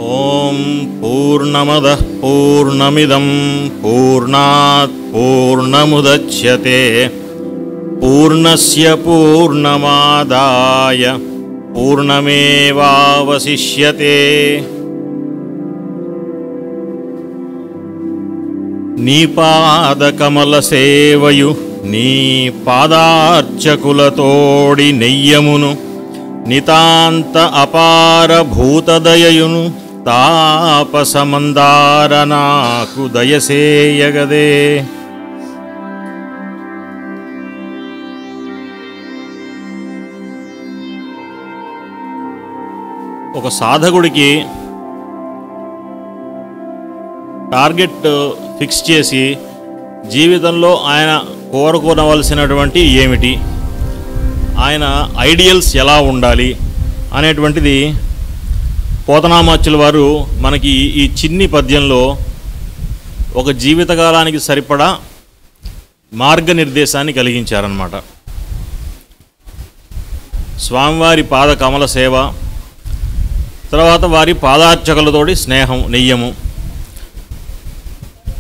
ఓం పూర్ణమదః పూర్ణమిదం పూర్ణాత్ పూర్ణముదచ్యతే పూర్ణస్య పూర్ణమాదాయ పూర్ణమేవావశిష్యతే. నీ పాదకమల సేవయు నీ పాదార్చకులతోడి నెయ్యమును నితాంత అపార భూతదయయును తాపసమందార నాకు దయసేయగదే. ఒక సాధకుడికి టార్గెట్ ఫిక్స్ చేసి జీవితంలో ఆయన కోరుకోవలసినటువంటి ఏమిటి, ఆయన ఐడియల్స్ ఎలా ఉండాలి అనేటువంటిది పోతనామాచ్యుల వారు మనకి ఈ చిన్ని పద్యంలో ఒక జీవితకాలానికి సరిపడా మార్గనిర్దేశాన్ని కలిగించారన్నమాట. స్వామివారి పాద కమల సేవ, తర్వాత వారి పాదార్చకులతోటి స్నేహం, నెయ్యము,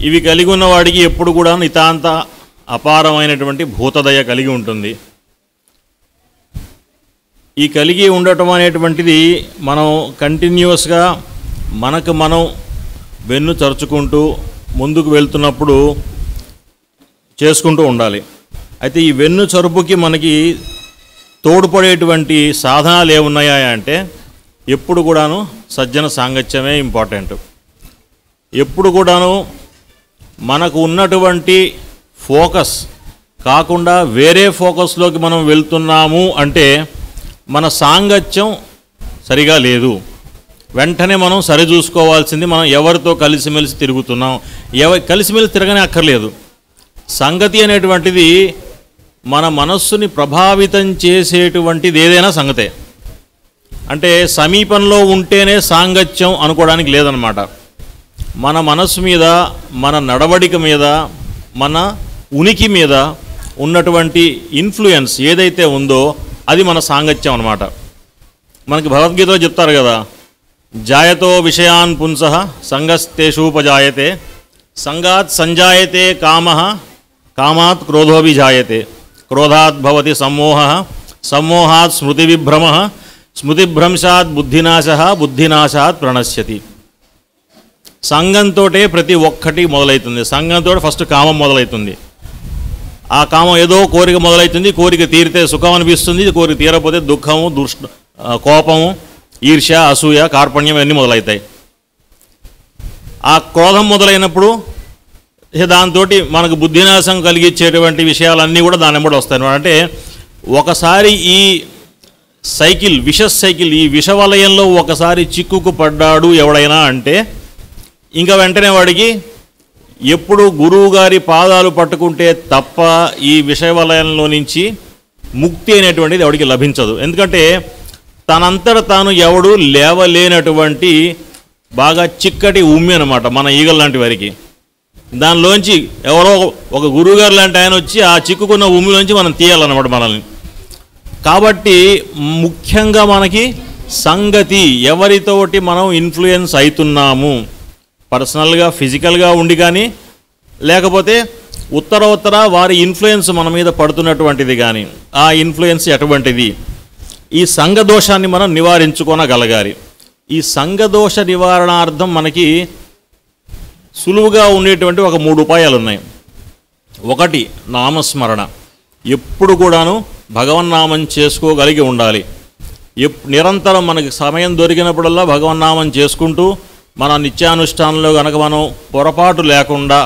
ఇవి కలిగి ఉన్నవాడికి ఎప్పుడు కూడా నితాంత అపారమైనటువంటి భూతదయ కలిగి ఉంటుంది. ఈ కలిగి ఉండటం అనేటువంటిది మనం కంటిన్యూస్గా మనకు మనం వెన్ను చరుచుకుంటూ ముందుకు వెళ్తున్నప్పుడు చేసుకుంటూ ఉండాలి. అయితే ఈ వెన్ను చరుపుకి మనకి తోడ్పడేటువంటి సాధనాలు ఏమున్నాయా అంటే ఎప్పుడు కూడాను సజ్జన సాంగత్యమే ఇంపార్టెంట్. ఎప్పుడు కూడాను మనకు ఉన్నటువంటి ఫోకస్ కాకుండా వేరే ఫోకస్లోకి మనం వెళ్తున్నాము అంటే మన సాంగత్యం సరిగా లేదు. వెంటనే మనం సరిచూసుకోవాల్సింది మనం ఎవరితో కలిసిమెలిసి తిరుగుతున్నాం. కలిసిమెలిసి తిరగనే అక్కర్లేదు. సంగతి అనేటువంటిది మన మనస్సుని ప్రభావితం చేసేటువంటిది ఏదైనా సంగతే. అంటే సమీపంలో ఉంటేనే సాంగత్యం అనుకోవడానికి లేదనమాట. మన మనస్సు మీద, మన నడవడిక మీద, మన ఉనికి మీద ఉన్నటువంటి ఇన్ఫ్లుయెన్స్ ఏదైతే ఉందో అది మన సాంగత్యం అన్నమాట. మనకి భగవద్గీతలో చెప్తారు కదా, జాయతో విషయాన్ పుంసః సంగస్తేషూపజాయతే సంగాత్ సంజాయతే కామః కామాత్ క్రోధోభిజాయతే క్రోధాత్ భవతి సమ్మోహః సమ్మోహాత్ స్మృతివిభ్రమః స్మృతిభ్రంశాత్ బుద్ధినాశః బుద్ధినాశాత్ ప్రణశ్యతి. సంఘంతోటే ప్రతి ఒక్కటి మొదలవుతుంది. సంఘంతో ఫస్ట్ కామం మొదలవుతుంది. ఆ కామం ఏదో కోరిక మొదలవుతుంది. కోరిక తీరితే సుఖం అనిపిస్తుంది. కోరిక తీరకపోతే దుఃఖము, కోపము, ఈర్ష్య, అసూయ, కార్పణ్యం ఇవన్నీ మొదలవుతాయి. ఆ క్రోధం మొదలైనప్పుడు దాంతో మనకు బుద్ధినాశం కలిగించేటువంటి విషయాలన్నీ కూడా దాని వెంబడి వస్తాయి. అంటే ఒకసారి ఈ సైకిల్, విషస్ సైకిల్, ఈ విషవలయంలో ఒకసారి చిక్కుకు పడ్డాడు ఎవడైనా అంటే ఇంకా వెంటనే వాడికి ఎప్పుడు గురువు గారి పాదాలు పట్టుకుంటే తప్ప ఈ విషవలయంలో నుంచి ముక్తి అనేటువంటిది ఎవడికి లభించదు. ఎందుకంటే తనంతట తాను ఎవడు లేవలేనటువంటి బాగా చిక్కటి ఉమ్మి అనమాట మన ఈగల్ లాంటి వారికి. దానిలోంచి ఎవరో ఒక గురువుగారు లాంటి ఆయన వచ్చి ఆ చిక్కుకున్న ఉమ్మిలోంచి మనం తీయాలన్నమాట మనల్ని. కాబట్టి ముఖ్యంగా మనకి సంగతి, ఎవరితోటి మనం ఇన్ఫ్లుయెన్స్ అవుతున్నాము, పర్సనల్గా ఫిజికల్గా ఉండి కానీ లేకపోతే ఉత్తర వారి ఇన్ఫ్లుయెన్స్ మన మీద పడుతున్నటువంటిది కానీ ఆ ఇన్ఫ్లుయెన్స్ ఎటువంటిది, ఈ సంఘదోషాన్ని మనం నివారించుకోనగలగాలి. ఈ సంఘదోష నివారణార్థం మనకి సులువుగా ఉండేటువంటి ఒక 3 ఉపాయాలు ఉన్నాయి. ఒకటి నామస్మరణ. ఎప్పుడు కూడాను భగవన్నామం చేసుకోగలిగి ఉండాలి. నిరంతరం మనకి సమయం దొరికినప్పుడల్లా భగవన్నామం చేసుకుంటూ మన నిత్యానుష్ఠానంలో కనుక మనం పొరపాటు లేకుండా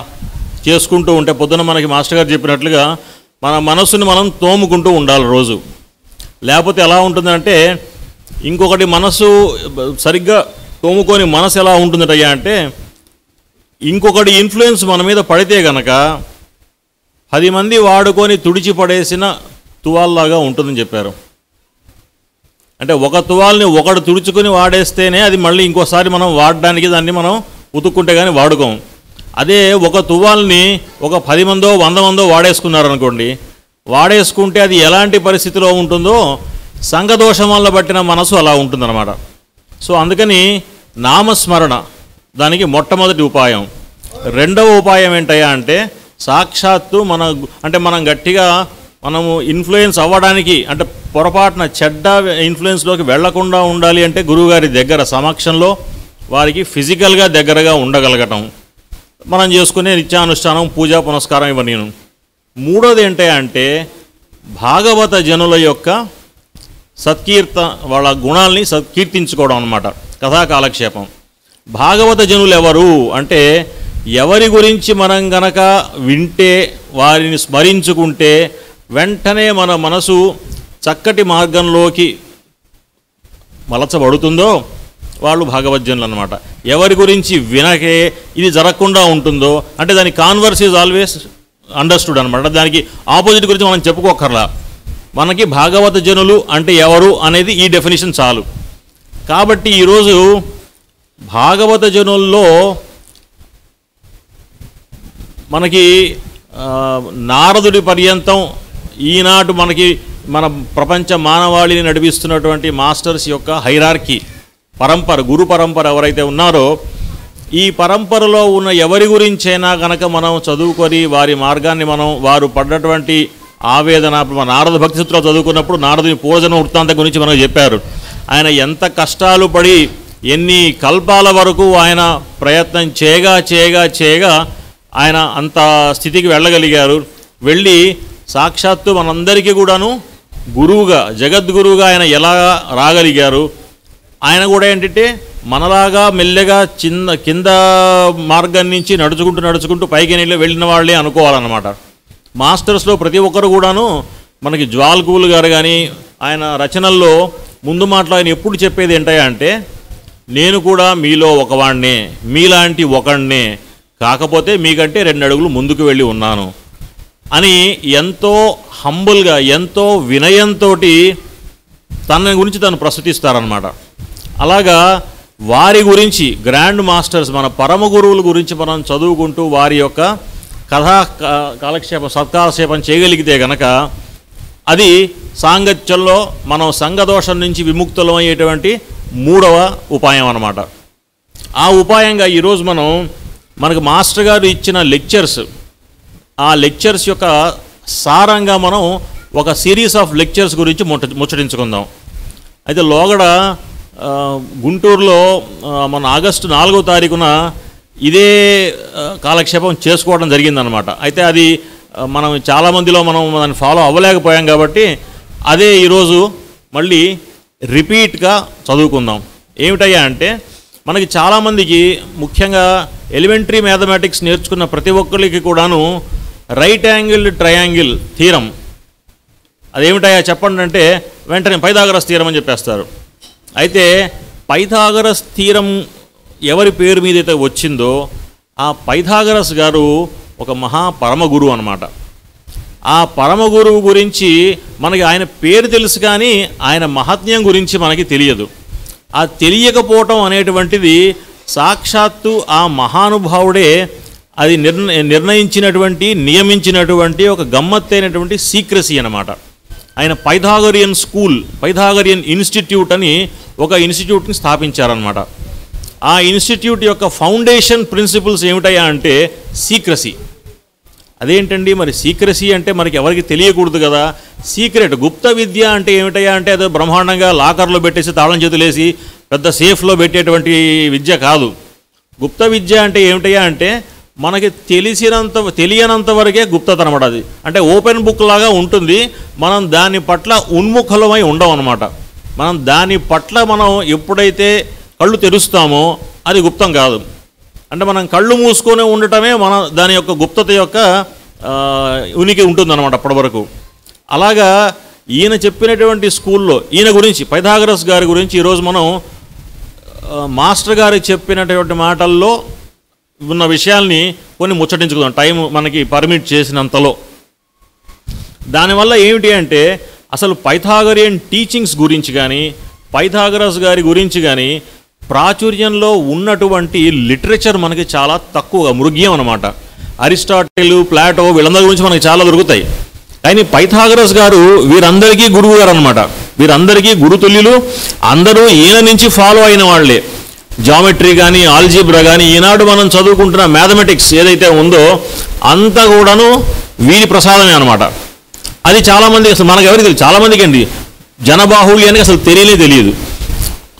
చేసుకుంటూ ఉంటే పొద్దున మనకి మాస్టర్ గారు చెప్పినట్లుగా మన మనస్సుని మనం తోముకుంటూ ఉండాలి రోజు. లేకపోతే ఎలా ఉంటుందంటే ఇంకొకటి మనస్సు సరిగ్గా తోముకొని మనసు ఎలా ఉంటుందటయ్యా అంటే ఇంకొకటి ఇన్ఫ్లుయెన్స్ మన మీద పడితే గనక 10 మంది వాడుకొని తుడిచి పడేసిన తువాల్లాగా ఉంటుందని చెప్పారు. అంటే ఒక తువాల్ని ఒకడు తుడుచుకొని వాడేస్తేనే అది మళ్ళీ ఇంకోసారి మనం వాడడానికి దాన్ని మనం ఉతుక్కుంటే కానీ వాడుకోం. అదే ఒక తువాల్ని ఒక 10 మందో 100 మందో వాడేసుకున్నారనుకోండి, వాడేసుకుంటే అది ఎలాంటి పరిస్థితిలో ఉంటుందో సంఘదోషం వల్ల పట్టిన మనసు అలా ఉంటుందన్నమాట. సో అందుకని నామస్మరణ దానికి మొట్టమొదటి ఉపాయం. రెండవ ఉపాయం ఏంటయ్యా అంటే సాక్షాత్తు మనం గట్టిగా మనము ఇన్ఫ్లుయెన్స్ అవ్వడానికి, అంటే పొరపాటున చెడ్డ ఇన్ఫ్లుయెన్స్లోకి వెళ్లకుండా ఉండాలి అంటే గురువుగారి దగ్గర సమక్షంలో వారికి ఫిజికల్గా దగ్గరగా ఉండగలగటం, మనం చేసుకునే నిత్యానుష్ఠానం, పూజా పునస్కారం ఇవన్నీ. మూడోది ఏంటి అంటే భాగవత జనుల యొక్క వాళ్ళ గుణాలని కీర్తించుకోవడం అన్నమాట, కథాకాలక్షేపం. భాగవత జనులు ఎవరు అంటే ఎవరి గురించి మనం గనక వింటే, వారిని స్మరించుకుంటే వెంటనే మన మనసు చక్కటి మార్గంలోకి మలచబడుతుందో వాళ్ళు భాగవతజనులు అన్నమాట. ఎవరి గురించి వినకే ఇది జరగకుండా ఉంటుందో, అంటే దాని కాన్వర్స్ ఈజ్ ఆల్వేస్ అండర్స్టూడ్ అనమాట. దానికి ఆపోజిట్ గురించి మనం చెప్పుకోకర్లా. మనకి భాగవత జనులు అంటే ఎవరు అనేది ఈ డెఫినేషన్ చాలు. కాబట్టి ఈరోజు భాగవత జనుల్లో మనకి నారదుడి పర్యంతం ఈనాటి మన ప్రపంచ మానవాళిని నడిపిస్తున్నటువంటి మాస్టర్స్ యొక్క హైరార్కీ పరంపర, గురు పరంపర ఎవరైతే ఉన్నారో, ఈ పరంపరలో ఉన్న ఎవరి గురించైనా కనుక మనం చదువుకొని వారి మార్గాన్ని వారు పడ్డటువంటి ఆవేదన, నారద భక్తి సూత్రాలు చదువుకున్నప్పుడు నారదుని పూర్వజన్మ వృత్తాంతం గురించి మనకు చెప్పారు. ఆయన ఎంత కష్టాలు పడి ఎన్ని కల్పాల వరకు ఆయన ప్రయత్నం చేయగా ఆయన అంత స్థితికి వెళ్ళగలిగారు. వెళ్ళి సాక్షాత్తు మనందరికీ కూడాను గురువుగా, జగద్గురువుగా ఆయన ఎలా రాగలిగారు. ఆయన కూడా ఏంటంటే మనలాగా మెల్లగా కింద మార్గం నుంచి నడుచుకుంటూ పైకి వెళ్ళిన వాళ్ళే అనుకోవాలన్నమాట. మాస్టర్స్లో ప్రతి ఒక్కరు కూడాను మనకి జ్వాల్కూల్ గారు కానీ ఆయన రచనల్లో ముందు మాటలో ఆయన ఎప్పుడు చెప్పేది ఏంటయ్యా అంటే నేను కూడా మీలో ఒకవాణ్ణే, మీలాంటి ఒకణ్ణే, కాకపోతే మీకంటే 2 అడుగులు ముందుకు వెళ్ళి ఉన్నాను అని ఎంతో హంబుల్గా, ఎంతో వినయంతో తన గురించి తను ప్రస్తుతిస్తారనమాట. అలాగా వారి గురించి గ్రాండ్ మాస్టర్స్, మన పరమ గురువుల గురించి మనం చదువుకుంటూ వారి యొక్క కాలక్షేపం, సత్కాలక్షేపం చేయగలిగితే గనక అది సాంగత్యంలో మనం సంఘదోషం నుంచి విముక్తులమయ్యేటువంటి 3వ ఉపాయం అన్నమాట. ఆ ఉపాయంగా ఈరోజు మనకు మాస్టర్ గారు ఇచ్చిన లెక్చర్స్, ఆ లెక్చర్స్ యొక్క సారంగా మనం ఒక సిరీస్ ఆఫ్ లెక్చర్స్ గురించి ముచ్చటించుకుందాం. అయితే లోగడ గుంటూరులో మన ఆగస్టు 4వ తారీఖున ఇదే కాలక్షేపం చేసుకోవడం జరిగిందనమాట. అయితే అది మనం చాలామందిలో దాన్ని ఫాలో అవ్వలేకపోయాం కాబట్టి అదే ఈరోజు మళ్ళీ రిపీట్గా చదువుకుందాం. ఏమిటయ్యా అంటే మనకి చాలామందికి, ముఖ్యంగా ఎలిమెంటరీ మ్యాథమెటిక్స్ నేర్చుకున్న ప్రతి ఒక్కరికి కూడాను రైట్ యాంగిల్ ట్రయాంగిల్ థీరం అదేమిటయ్యా చెప్పండి అంటే వెంటనే పైథాగరస్ థీరం అని చెప్పేస్తారు. అయితే పైథాగరస్ థీరం ఎవరి పేరు మీద అయితే వచ్చిందో ఆ పైథాగరస్ గారు ఒక పరమ గురువు అన్నమాట. ఆ పరమ గురువు గురించి మనకి ఆయన పేరు తెలుసు కానీ ఆయన మహాత్మ్యం గురించి మనకి తెలియదు. ఆ తెలియకపోవటం అనేటువంటిది సాక్షాత్తు ఆ మహానుభావుడే అది నిర్ణయించినటువంటి, నియమించినటువంటి ఒక గమ్మత్తైనటువంటి సీక్రసీ అన్నమాట. ఆయన పైథాగరియన్ స్కూల్, పైథాగరియన్ ఇన్స్టిట్యూట్ అని ఒక ఇన్స్టిట్యూట్ని స్థాపించారనమాట. ఆ ఇన్స్టిట్యూట్ యొక్క ఫౌండేషన్ ప్రిన్సిపల్స్ ఏమిటయ్యా అంటే సీక్రసీ. అదేంటండి మరి సీక్రసీ అంటే మనకి ఎవరికి తెలియకూడదు కదా. సీక్రెట్, గుప్త విద్య అంటే ఏమిటయ్యా అంటే అదే బ్రహ్మాండంగా లాకర్లో పెట్టేసి తాళం చేతులేసి పెద్ద సేఫ్లో పెట్టేటువంటి విద్య కాదు. గుప్త విద్య అంటే ఏమిటయ్యా అంటే మనకి తెలియనంత వరకే గుప్తత అనమాట. అది అంటే ఓపెన్ బుక్ లాగా ఉంటుంది. మనం దాని పట్ల ఉన్ముఖులమై ఉండవు అనమాట. మనం దాని పట్ల మనం ఎప్పుడైతే కళ్ళు తెరుస్తామో అది గుప్తం కాదు. అంటే మనం కళ్ళు మూసుకొని ఉండటమే దాని యొక్క గుప్తత యొక్క ఉనికి ఉంటుందన్నమాట అప్పటి వరకు. అలాగా ఈయన చెప్పినటువంటి స్కూల్లో ఈయన గురించి, పైథాగరస్ గారి గురించి ఈరోజు మనం మాస్టర్ గారికి చెప్పినటువంటి మాటల్లో ఉన్న విషయాల్ని కొన్ని ముచ్చటించుకుందాం, టైం మనకి పర్మిట్ చేసినంతలో. దానివల్ల ఏమిటి అంటే అసలు పైథాగరియన్ టీచింగ్స్ గురించి కానీ, పైథాగరస్ గారి గురించి కానీ ప్రాచుర్యంలో ఉన్నటువంటి లిటరేచర్ మనకి చాలా తక్కువ, మృగ్యం అనమాట. అరిస్టాటిల్, ప్లాటో వీళ్ళందరి గురించి మనకి చాలా దొరుకుతాయి. కానీ పైథాగరస్ గారు వీరందరికీ గురువు గారు అనమాట. వీరందరికీ గురుతుల్యులు, అందరూ ఈయన నుంచి ఫాలో అయిన వాళ్ళే. జామెట్రీ కానీ ఆల్జీబ్రా కానీ ఈనాడు మనం చదువుకుంటున్న మ్యాథమెటిక్స్ ఏదైతే ఉందో అంతా కూడాను వీరి ప్రసాదమే అనమాట. అది చాలామంది అసలు మనకు ఎవరికి తెలియదు, చాలామందికి అండి జనబాహుళ్యానికి అసలు తెలియదు.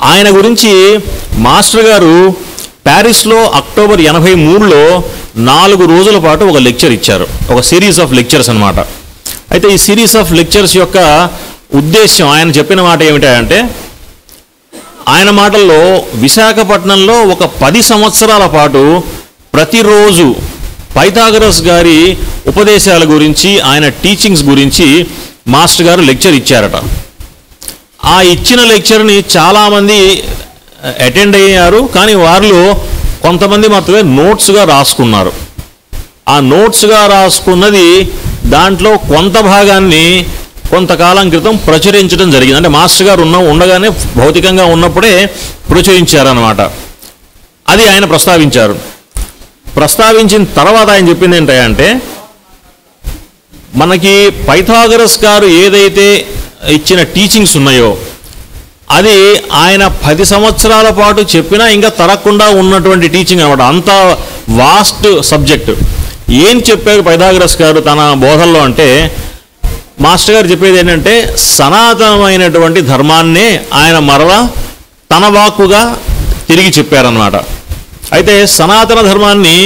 ఆయన గురించి మాస్టర్ గారు ప్యారిస్లో అక్టోబర్ 83లో 4 రోజుల పాటు ఒక లెక్చర్ ఇచ్చారు, ఒక సిరీస్ ఆఫ్ లెక్చర్స్ అనమాట. అయితే ఈ సిరీస్ ఆఫ్ లెక్చర్స్ యొక్క ఉద్దేశ్యం, ఆయన చెప్పిన మాట ఏమిటంటే, ఆయన మాటల్లో విశాఖపట్నంలో ఒక 10 సంవత్సరాల పాటు ప్రతిరోజు పైథాగరస్ గారి ఉపదేశాల గురించి, ఆయన టీచింగ్స్ గురించి మాస్టర్ గారు లెక్చర్ ఇచ్చారట. ఆ ఇచ్చిన లెక్చర్ని చాలామంది అటెండ్ అయ్యారు, కానీ వారిలో కొంతమంది మాత్రమే నోట్స్గా రాసుకున్నారు. ఆ నోట్స్గా రాసుకున్నది దాంట్లో కొంత భాగాన్ని కొంతకాలం క్రితం ప్రచురించడం జరిగింది. అంటే మాస్టర్ గారు ఉండగానే భౌతికంగా ఉన్నప్పుడే ప్రచురించారన్నమాట. అది ఆయన ప్రస్తావించారు. ప్రస్తావించిన తర్వాత ఆయన చెప్పింది ఏంటంటే, మనకి పైథాగరస్ గారు ఏదైతే ఇచ్చిన టీచింగ్స్ ఉన్నాయో అది ఆయన 10 సంవత్సరాల పాటు చెప్పినా ఇంకా తరగకుండా ఉన్నటువంటి టీచింగ్ అనమాట. అంత వాస్ట్ సబ్జెక్ట్. ఏం చెప్పారు పైథాగరస్ గారు తన బోధనలో అంటే, మాస్టర్ గారు చెప్పేది ఏంటంటే, సనాతనమైనటువంటి ధర్మాన్నే ఆయన మరలా తన వాక్కుగా తిరిగి చెప్పారన్నమాట. అయితే సనాతన ధర్మాన్ని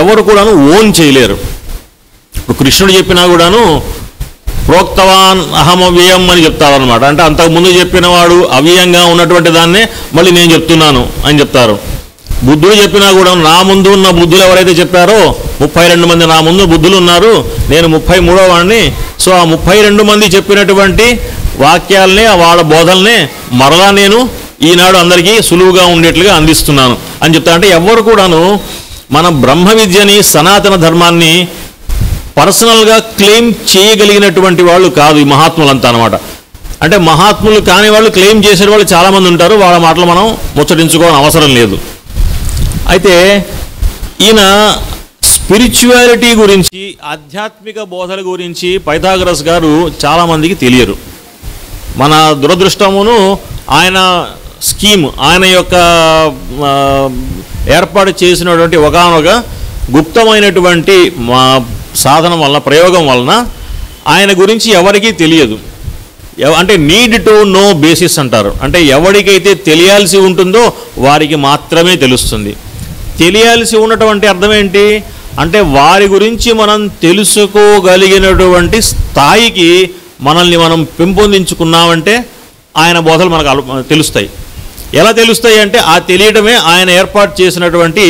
ఎవరు కూడాను ఓన్ చేయలేరు. ఇప్పుడు కృష్ణుడు చెప్పినా కూడాను ప్రోక్తవాన్ అహమవ్యయం అని చెప్తారనమాట. అంటే అంతకుముందు చెప్పిన వాడు అవ్యయంగా ఉన్నటువంటి దాన్నే మళ్ళీ నేను చెప్తున్నాను అని చెప్తారు. బుద్ధుడు చెప్పినా కూడా నా ముందు ఉన్న బుద్ధులు ఎవరైతే చెప్పారో 32 మంది నా ముందు బుద్ధులు ఉన్నారు, నేను 33వ వాడిని. సో ఆ 32 మంది చెప్పినటువంటి వాక్యాలనే, వాళ్ళ బోధల్నే మరలా నేను ఈనాడు అందరికీ సులువుగా ఉండేట్లుగా అందిస్తున్నాను అని చెప్తా. అంటే ఎవరు కూడాను మన బ్రహ్మ విద్యని, సనాతన ధర్మాన్ని పర్సనల్గా క్లెయిమ్ చేయగలిగినటువంటి వాళ్ళు కాదు ఈ మహాత్ములంతా అనమాట. అంటే మహాత్ములు కాని వాళ్ళు క్లెయిమ్ చేసే వాళ్ళు చాలామంది ఉంటారు, వాళ్ళ మాటలు మనం ముచ్చటించుకోవాలని అవసరం లేదు. అయితే ఈయన స్పిరిచువాలిటీ గురించి, ఆధ్యాత్మిక బోధల గురించి పైథాగరస్ గారు చాలామందికి తెలియరు. మన దురదృష్టమును ఆయన స్కీమ్, ఆయన యొక్క ఏర్పాటు చేసినటువంటి ఒకానొక గుప్తమైనటువంటి సాధనం వలన, ప్రయోగం వలన ఆయన గురించి ఎవరికీ తెలియదు. అంటే నీడ్ టు నో బేసిస్ అంటారు. అంటే ఎవరికైతే తెలియాల్సి ఉంటుందో వారికి మాత్రమే తెలుస్తుంది. తెలియాల్సి ఉన్నటువంటి అర్థం ఏంటి అంటే, వారి గురించి మనం తెలుసుకోగలిగినటువంటి స్థాయికి మనల్ని మనం పెంపొందించుకున్నామంటే ఆయన బోధలు మనకు తెలుస్తాయి. ఎలా తెలుస్తాయి అంటే, ఆ తెలియడమే ఆయన ఏర్పాటు చేసినటువంటి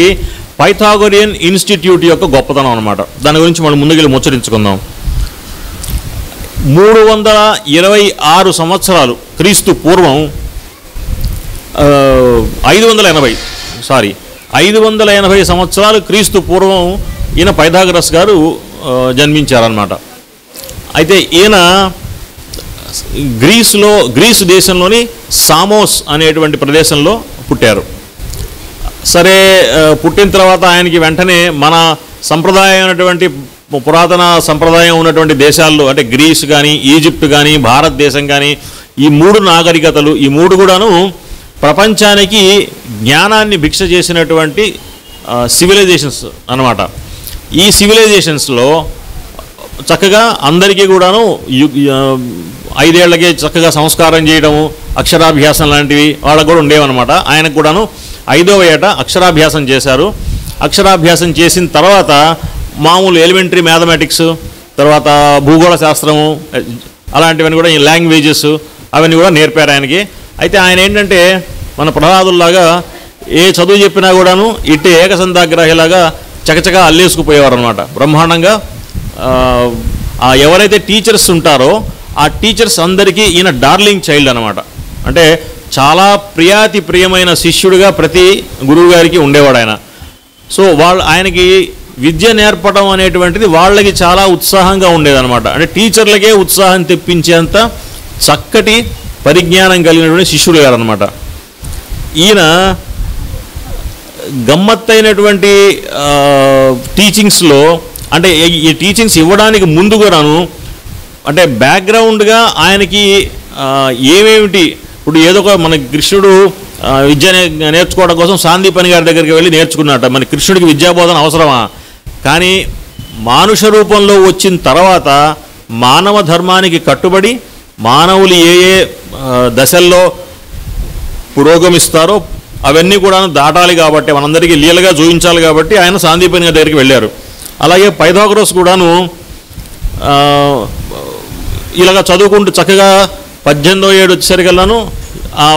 పైథాగోరియన్ ఇన్స్టిట్యూట్ యొక్క గొప్పతనం అనమాట. దాని గురించి మనం ముందుకెళ్ళి ముచ్చరించుకుందాం. 326 సంవత్సరాలు క్రీస్తు పూర్వం, 580 సంవత్సరాలు క్రీస్తు పూర్వం ఈయన పైథాగరస్ గారు జన్మించారన్నమాట. అయితే ఈయన గ్రీస్ దేశంలోని సామోస్ అనేటువంటి ప్రదేశంలో పుట్టారు. సరే, పుట్టిన తర్వాత ఆయనకి వెంటనే మన సంప్రదాయం అయినటువంటి పురాతన సంప్రదాయం ఉన్నటువంటి దేశాల్లో, అంటే గ్రీస్ కానీ, ఈజిప్ట్ కానీ, భారతదేశం కానీ, ఈ 3 నాగరికతలు, ఈ 3 కూడాను ప్రపంచానికి జ్ఞానాన్ని భిక్ష చేసినటువంటి సివిలైజేషన్స్ అన్నమాట. ఈ సివిలైజేషన్స్లో చక్కగా అందరికీ కూడాను 5 ఏళ్లకే చక్కగా సంస్కారం చేయడము, అక్షరాభ్యాసం లాంటివి వాళ్ళకు కూడా ఉండేవన్నమాట. ఆయనకు కూడాను 5వ ఏట అక్షరాభ్యాసం చేశారు. అక్షరాభ్యాసం చేసిన తర్వాత మామూలు ఎలిమెంటరీ మ్యాథమెటిక్స్, తర్వాత భూగోళ శాస్త్రము, అలాంటివన్నీ కూడా, ఈ లాంగ్వేజెస్ అవన్నీ కూడా నేర్పారు ఆయనకి. అయితే ఆయన ఏంటంటే మన ప్రహ్లాదుల్లాగా ఏ చదువు చెప్పినా కూడాను ఇట్టే ఏకసంధాగ్రాహిలాగా చకచకా అల్లేసుకుపోయేవారు అనమాట. బ్రహ్మాండంగా ఎవరైతే టీచర్స్ ఉంటారో ఆ టీచర్స్ అందరికీ ఈయన డార్లింగ్ చైల్డ్ అనమాట. అంటే చాలా ప్రియమైన శిష్యుడిగా ప్రతి గురువు గారికి ఉండేవాడు ఆయన. సో ఆయనకి విద్య నేర్పడం అనేటువంటిది వాళ్ళకి చాలా ఉత్సాహంగా ఉండేదన్నమాట. అంటే టీచర్లకే ఉత్సాహం తెప్పించేంత చక్కటి పరిజ్ఞానం కలిగినటువంటి శిష్యుడు గారు అనమాట. ఈయన గమ్మత్తైనటువంటి టీచింగ్స్లో, అంటే ఈ టీచింగ్స్ ఇవ్వడానికి ముందు కూడాను, అంటే బ్యాక్గ్రౌండ్గా ఆయనకి ఏమేమిటి, ఇప్పుడు ఏదో ఒక మన కృష్ణుడు విద్య నేర్చుకోవడం కోసం సాందీపని గారి దగ్గరికి వెళ్ళి నేర్చుకున్నట్ట. మరి కృష్ణుడికి విద్యాబోధన అవసరమా? కానీ మానుష రూపంలో వచ్చిన తర్వాత మానవ ధర్మానికి కట్టుబడి మానవులు ఏ ఏ దశల్లో పురోగమిస్తారో అవన్నీ కూడా దాటాలి కాబట్టి, మనందరికీ లీలగా చూపించాలి కాబట్టి ఆయన సాందీపని గారి దగ్గరికి వెళ్ళారు. అలాగే పైథాగరస్ కూడాను ఇలాగ చదువుకుంటూ చక్కగా 18వ ఏడు వచ్చేసరికల్లాను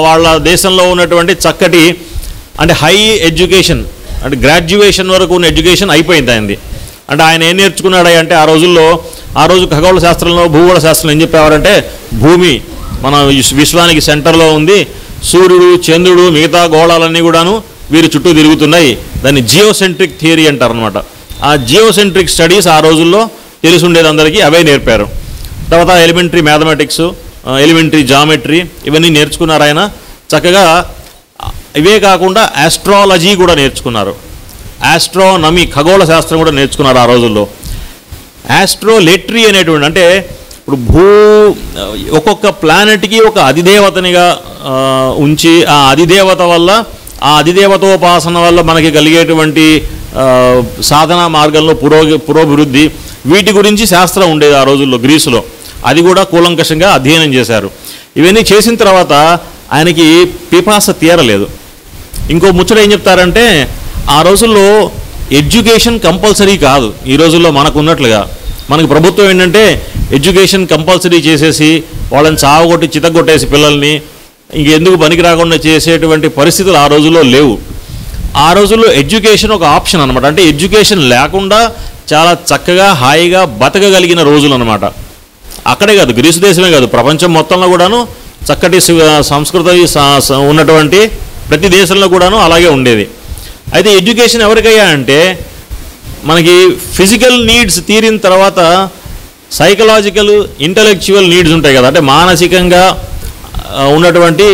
వాళ్ళ దేశంలో ఉన్నటువంటి చక్కటి అంటే హై ఎడ్యుకేషన్ అంటే గ్రాడ్యుయేషన్ వరకు ఉన్న ఎడ్యుకేషన్ అయిపోయింది ఆయనది. అంటే ఆయన ఏం నేర్చుకున్నాడు అంటే ఆ రోజు ఖగోళ శాస్త్రంలో భూగోళ శాస్త్రంలో ఏం చెప్పేవారంటే భూమి మన విశ్వానికి సెంటర్లో ఉంది, సూర్యుడు చంద్రుడు మిగతా గోళాలన్నీ కూడాను వీరి చుట్టూ తిరుగుతున్నాయి. దాన్ని జియోసెంట్రిక్ థియరీ అంటారు అనమాట. ఆ జియోసెంట్రిక్ స్టడీస్ ఆ రోజుల్లో తెలిసి ఉండేది అందరికీ, అవే నేర్పారు. తర్వాత ఎలిమెంటరీ మ్యాథమెటిక్స్, ఎలిమెంటరీ జామెట్రీ ఇవన్నీ నేర్చుకున్నారు ఆయన చక్కగా. ఇవే కాకుండా ఆస్ట్రాలజీ కూడా నేర్చుకున్నారు, ఆస్ట్రోనమీ ఖగోళ శాస్త్రం కూడా నేర్చుకున్నారు ఆ రోజుల్లో. ఆస్ట్రోలెట్రీ అనేటువంటి అంటే ఇప్పుడు ఒక్కొక్క ప్లానెట్కి ఒక అధిదేవతనిగా ఉంచి ఆ అధిదేవత వల్ల ఆ అధిదేవతోపాసన వల్ల మనకి కలిగేటువంటి సాధనా మార్గంలో పురోభివృద్ధి వీటి గురించి శాస్త్రం ఉండేది ఆ రోజుల్లో గ్రీసులో. అది కూడా కూలంకషంగా అధ్యయనం చేశారు. ఇవన్నీ చేసిన తర్వాత ఆయనకి పిపాస తీరలేదు. ఇంకో ముచ్చట ఏం చెప్తారంటే ఆ రోజుల్లో ఎడ్యుకేషన్ కంపల్సరీ కాదు. ఈ రోజుల్లో మనకు ఉన్నట్లుగా మనకి ప్రభుత్వం ఏంటంటే ఎడ్యుకేషన్ కంపల్సరీ చేసేసి వాళ్ళని చావగొట్టి చితగొట్టేసి పిల్లల్ని ఇంకెందుకు పనికి రాకుండా చేసేటువంటి పరిస్థితులు ఆ రోజుల్లో లేవు. ఆ రోజుల్లో ఎడ్యుకేషన్ ఒక ఆప్షన్ అనమాట. అంటే ఎడ్యుకేషన్ లేకుండా చాలా చక్కగా హాయిగా బతకగలిగిన రోజులు అనమాట. అక్కడే కాదు, గ్రీసు దేశమే కాదు, ప్రపంచం మొత్తంలో కూడాను చక్కటి సంస్కృతి ఉన్నటువంటి ప్రతి దేశంలో కూడాను అలాగే ఉండేది. అయితే ఎడ్యుకేషన్ ఎవరికయ్యా అంటే మనకి ఫిజికల్ నీడ్స్ తీరిన తర్వాత సైకలాజికల్ ఇంటలెక్చువల్ నీడ్స్ ఉంటాయి కదా, అంటే మానసికంగా ఉన్నటువంటి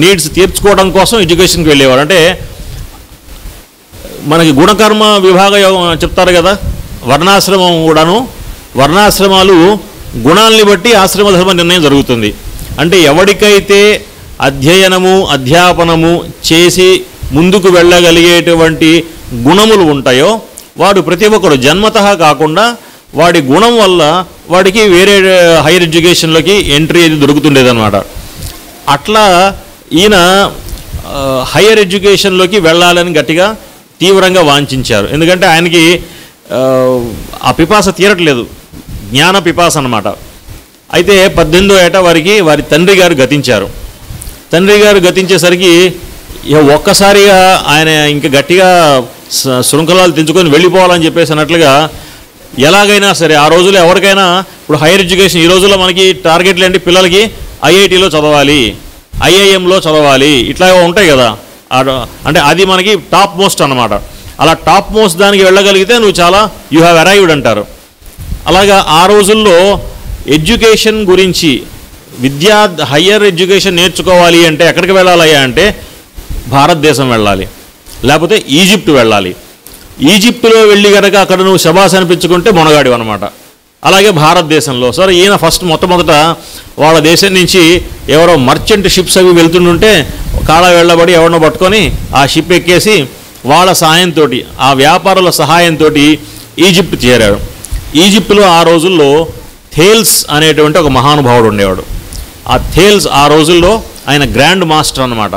నీడ్స్ తీర్చుకోవడం కోసం ఎడ్యుకేషన్కి వెళ్ళేవారు. అంటే మనకి గుణకర్మ విభాగ యోగం చెప్తారు కదా, వర్ణాశ్రమం కూడాను వర్ణాశ్రమాలు గుణాలని బట్టి ఆశ్రమ ధర్మ నిర్ణయం జరుగుతుంది. అంటే ఎవరికైతే అధ్యయనము అధ్యాపనము చేసి ముందుకు వెళ్ళగలిగేటువంటి గుణములు ఉంటాయో వాడు ప్రతి ఒక్కరు జన్మతః కాకుండా వాడి గుణం వల్ల వాడికి వేరే హైయర్ ఎడ్యుకేషన్లోకి ఎంట్రీ అది దొరుకుతుండేదన్నమాట. అట్లా ఈయన హైయర్ ఎడ్యుకేషన్లోకి వెళ్ళాలని గట్టిగా తీవ్రంగా వాంఛించారు. ఎందుకంటే ఆయనకి ఆ పిపాస తీరట్లేదు, జ్ఞాన పిపాస అన్నమాట. అయితే 18వ ఏట వారి తండ్రి గారు గతించారు. తండ్రి గారు గతించేసరికి ఒక్కసారిగా ఆయన ఇంకా గట్టిగా శృంఖలాలు తెంచుకొని వెళ్ళిపోవాలని చెప్పేసి అన్నట్లుగా ఎలాగైనా సరే ఆ రోజుల్లో ఎవరికైనా ఇప్పుడు హైయర్ ఎడ్యుకేషన్ ఈ రోజుల్లో మనకి టార్గెట్లు ఏంటి, పిల్లలకి ఐఐటీలో చదవాలి, ఐఐఎంలో చదవాలి, ఇట్లా ఉంటాయి కదా. అంటే అది మనకి టాప్ మోస్ట్ అన్నమాట. అలా టాప్ మోస్ట్ దానికి వెళ్ళగలిగితే నువ్వు చాలా యూ హ్యావ్ అరైవ్డ్ అంటారు. అలాగా ఆ రోజుల్లో ఎడ్యుకేషన్ గురించి హయ్యర్ ఎడ్యుకేషన్ నేర్చుకోవాలి అంటే ఎక్కడికి వెళ్ళాలయ్యా అంటే భారతదేశం వెళ్ళాలి, లేకపోతే ఈజిప్ట్ వెళ్ళాలి. ఈజిప్టులో వెళ్ళి కనుక అక్కడ నువ్వు శబాస్ అనిపించుకుంటే మొనగాడివి అనమాట. అలాగే భారతదేశంలో సరే ఈయన మొట్టమొదట వాళ్ళ దేశం నుంచి ఎవరో మర్చెంట్ షిప్స్ అవి వెళ్తుంటుంటే కాళ్ళ వెళ్ళబడి ఎవరినో పట్టుకొని ఆ షిప్ ఎక్కేసి వాళ్ళ సహాయంతో ఆ వ్యాపారుల సహాయంతో ఈజిప్ట్ చేరాడు. ఈజిప్టులో ఆ రోజుల్లో థేల్స్ అనేటువంటి ఒక మహానుభావుడు ఉండేవాడు. ఆ థేల్స్ ఆ రోజుల్లో ఆయన గ్రాండ్ మాస్టర్ అన్నమాట.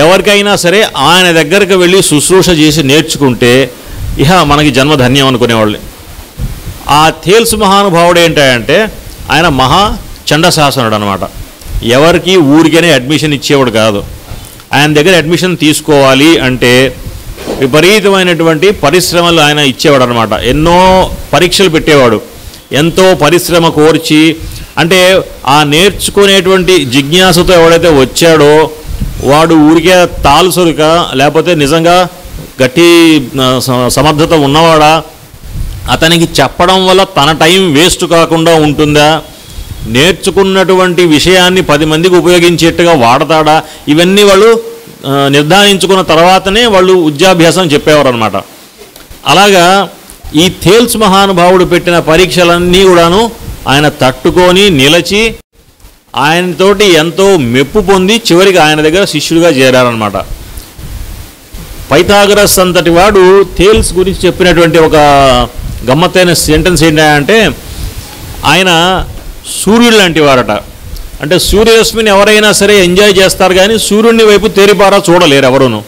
ఎవరికైనా సరే ఆయన దగ్గరికి వెళ్ళి శుశ్రూష చేసి నేర్చుకుంటే ఇహ మనకి జన్మధన్యం అనుకునేవాళ్ళు. ఆ థేల్స్ మహానుభావుడు ఏంటంటే ఆయన మహా చండశాసనుడు అనమాట. ఎవరికి ఊరికనే అడ్మిషన్ ఇచ్చేవాడు కాదు. ఆయన దగ్గర అడ్మిషన్ తీసుకోవాలి అంటే విపరీతమైనటువంటి పరిశ్రమలు ఆయన ఇచ్చేవాడు అనమాట. ఎన్నో పరీక్షలు పెట్టేవాడు, ఎంతో పరిశ్రమ కోర్చి. అంటే ఆ నేర్చుకునేటువంటి జిజ్ఞాసతో ఎవడైతే వచ్చాడో వాడు ఊరికే తాల్సరుక లేకపోతే నిజంగా గట్టి సమర్థత ఉన్నవాడా, అతనికి చెప్పడం వల్ల తన టైం వేస్ట్ కాకుండా ఉంటుందా, నేర్చుకున్నటువంటి విషయాన్ని 10 మందికి ఉపయోగించేట్టుగా వాడతాడా, ఇవన్నీ వాళ్ళు నిర్ధారించుకున్న తర్వాతనే వాళ్ళు విద్యాభ్యాసం చెప్పేవారు అనమాట. అలాగా ఈ థేల్స్ మహానుభావుడు పెట్టిన పరీక్షలన్నీ కూడాను ఆయన తట్టుకొని నిలిచి ఆయనతోటి ఎంతో మెప్పు పొంది చివరికి ఆయన దగ్గర శిష్యుడిగా చేరారనమాట. పైథాగరస్ అంతటి వాడు థేల్స్ గురించి చెప్పినటువంటి ఒక గమ్మత్తైన సెంటెన్స్ ఏంటంటే, ఆయన సూర్యుడు లాంటి వారట. అంటే సూర్యరశ్మిని ఎవరైనా సరే ఎంజాయ్ చేస్తారు కానీ సూర్యుడిని వైపు తేరిపారా చూడలేరు ఎవరును.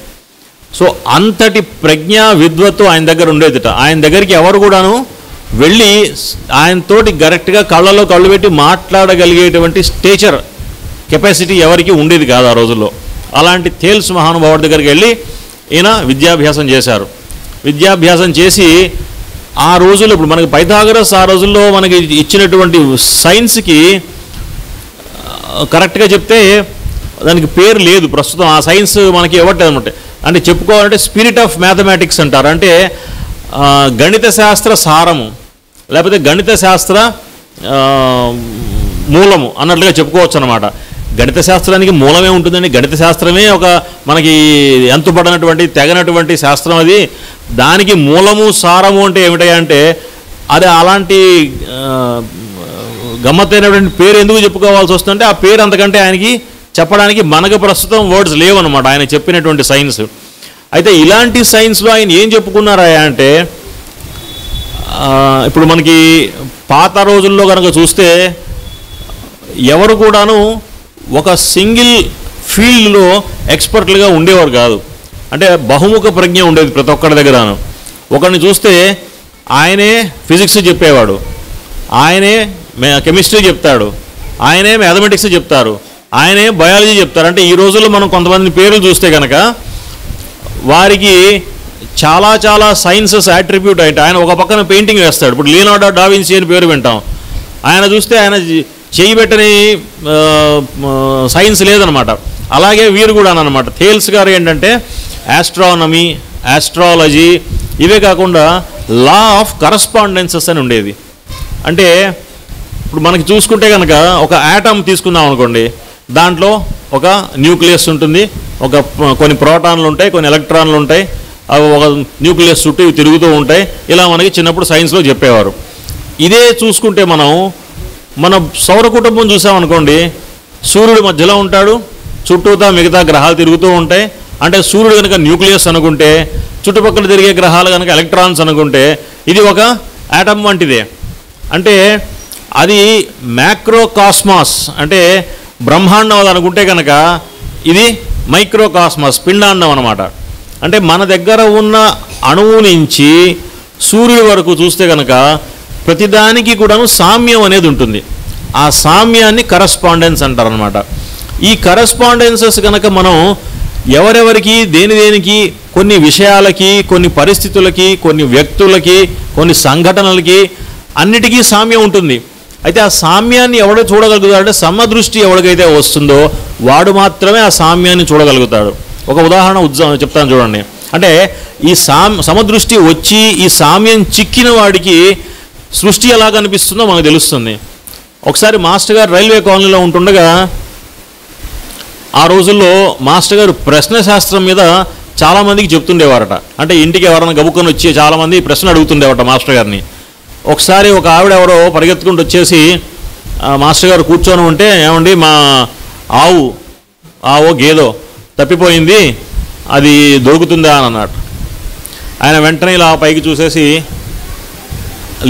సో అంతటి ప్రజ్ఞా విద్వత్తు ఆయన దగ్గర ఉండేదిట. ఆయన దగ్గరికి ఎవరు కూడాను వెళ్ళి ఆయనతోటి కరెక్ట్గా కళ్ళలో కళ్ళు పెట్టి మాట్లాడగలిగేటువంటి స్టేచర్ కెపాసిటీ ఎవరికి ఉండేది కాదు ఆ రోజుల్లో. అలాంటి థేల్స్ మహానుభావుడి దగ్గరికి వెళ్ళి ఈయన విద్యాభ్యాసం చేశారు. విద్యాభ్యాసం చేసి ఆ రోజుల్లో ఇప్పుడు మనకి పైథాగరస్ ఆ రోజుల్లో మనకి ఇచ్చినటువంటి సైన్స్కి కరెక్ట్గా చెప్తే దానికి పేరు లేదు ప్రస్తుతం. ఆ సైన్స్ మనకి ఇవ్వట్లేదు అనమాట. అంటే చెప్పుకోవాలంటే స్పిరిట్ ఆఫ్ మ్యాథమెటిక్స్ అంటారు. అంటే గణిత శాస్త్ర సారము లేకపోతే గణిత శాస్త్ర మూలము అన్నట్లుగా చెప్పుకోవచ్చు అనమాట. గణిత శాస్త్రానికి మూలమే ఉంటుందండి. గణిత శాస్త్రమే ఒక మనకి ఎంతుపడినటువంటి తెగనటువంటి శాస్త్రం అది. దానికి మూలము సారము అంటే ఏమిటంటే అది అలాంటి గమ్మత్తైనటువంటి పేరు ఎందుకు చెప్పుకోవాల్సి వస్తుందంటే ఆ పేరు అంతకంటే ఆయనకి చెప్పడానికి మనకు ప్రస్తుతం వర్డ్స్ లేవన్నమాట ఆయన చెప్పినటువంటి సైన్స్. అయితే ఇలాంటి సైన్స్లో ఆయన ఏం చెప్పుకున్నారా అంటే, ఇప్పుడు మనకి పాత రోజుల్లో కనుక చూస్తే ఎవరు కూడాను ఒక సింగిల్ ఫీల్డ్లో ఎక్స్పర్ట్లుగా ఉండేవారు కాదు. అంటే బహుముఖ ప్రజ్ఞ ఉండేది ప్రతి ఒక్కరి దగ్గరను. ఒకరిని చూస్తే ఆయనే ఫిజిక్స్ చెప్పేవాడు, ఆయనే కెమిస్ట్రీ చెప్తాడు, ఆయనే మ్యాథమెటిక్స్ చెప్తారు, ఆయనే బయాలజీ చెప్తారు. అంటే ఈ రోజుల్లో మనం కొంతమంది పేర్లు చూస్తే కనుక వారికి చాలా చాలా సైన్సెస్ యాట్రిబ్యూట్ అయితే ఆయన ఒక పక్కన పెయింటింగ్ వేస్తాడు. ఇప్పుడు లియోనార్డో డా విన్సీ అని పేరు వింటాం. ఆయన చూస్తే ఆయన చేయబెట్టని సైన్స్ లేదనమాట. అలాగే వీరు కూడా అనమాట. థేల్స్ గారు ఏంటంటే ఆస్ట్రానమీ, ఆస్ట్రాలజీ, ఇవే కాకుండా లా ఆఫ్ కరస్పాండెన్సెస్ అని ఉండేది. అంటే ఇప్పుడు మనకి చూసుకుంటే కనుక ఒక యాటమ్ తీసుకుందాం అనుకోండి, దాంట్లో ఒక న్యూక్లియస్ ఉంటుంది, కొన్ని ప్రోటాన్లు ఉంటాయి, కొన్ని ఎలక్ట్రాన్లు ఉంటాయి, అవి ఒక న్యూక్లియస్ చుట్టూ ఇవి తిరుగుతూ ఉంటాయి. ఇలా మనకి చిన్నప్పుడు సైన్స్లో చెప్పేవారు. ఇదే చూసుకుంటే మన సౌర కుటుంబం చూసామనుకోండి, సూర్యుడు మధ్యలో ఉంటాడు, చుట్టూతా మిగతా గ్రహాలు తిరుగుతూ ఉంటాయి. అంటే సూర్యుడు కనుక న్యూక్లియస్ అనుకుంటే, చుట్టుపక్కల తిరిగే గ్రహాలు కనుక ఎలక్ట్రాన్స్ అనుకుంటే, ఇది ఒక యాటమ్ వంటిదే. అంటే అది మ్యాక్రోకాస్మాస్ అంటే బ్రహ్మాండం అది అనుకుంటే కనుక ఇది మైక్రోకాస్మాస్ పిండాండం అన్నమాట. అంటే మన దగ్గర ఉన్న అణువు నుంచి సూర్యుడి వరకు చూస్తే కనుక ప్రతిదానికి కూడాను సామ్యం అనేది ఉంటుంది. ఆ సామ్యాన్ని కరస్పాండెన్స్ అంటారనమాట. ఈ కరస్పాండెన్సెస్ కనుక మనం ఎవరెవరికి దేనికి కొన్ని విషయాలకి, కొన్ని పరిస్థితులకి, కొన్ని వ్యక్తులకి, కొన్ని సంఘటనలకి అన్నిటికీ సామ్యం ఉంటుంది. అయితే ఆ సామ్యాన్ని ఎవడో చూడగలుగుతాడంటే సమదృష్టి ఎవరికైతే వస్తుందో వాడు మాత్రమే ఆ సామ్యాన్ని చూడగలుగుతాడు. ఒక ఉదాహరణ చెప్తాను చూడండి. అంటే ఈ సమదృష్టి వచ్చి ఈ సామ్యం చిక్కిన వాడికి సృష్టి ఎలా కనిపిస్తుందో మనకు తెలుస్తుంది. ఒకసారి మాస్టర్ గారు రైల్వే కాలనీలో ఉంటుండగా ఆ రోజుల్లో మాస్టర్ గారు ప్రశ్న శాస్త్రం మీద చాలామందికి చెప్తుండేవారట. అంటే ఇంటికి ఎవరైనా గబుక్కొని వచ్చి చాలామంది ప్రశ్న అడుగుతుండేవారట మాస్టర్ గారిని. ఒకసారి ఒక ఆవిడ ఎవరో పరిగెత్తుకుంటూ వచ్చేసి మాస్టర్ గారు కూర్చొని ఉంటే, ఏమండి మా ఆవో గేదో తప్పిపోయింది, అది దొరుకుతుందా అని అన్నట్టు. ఆయన వెంటనే ఇలా పైకి చూసేసి,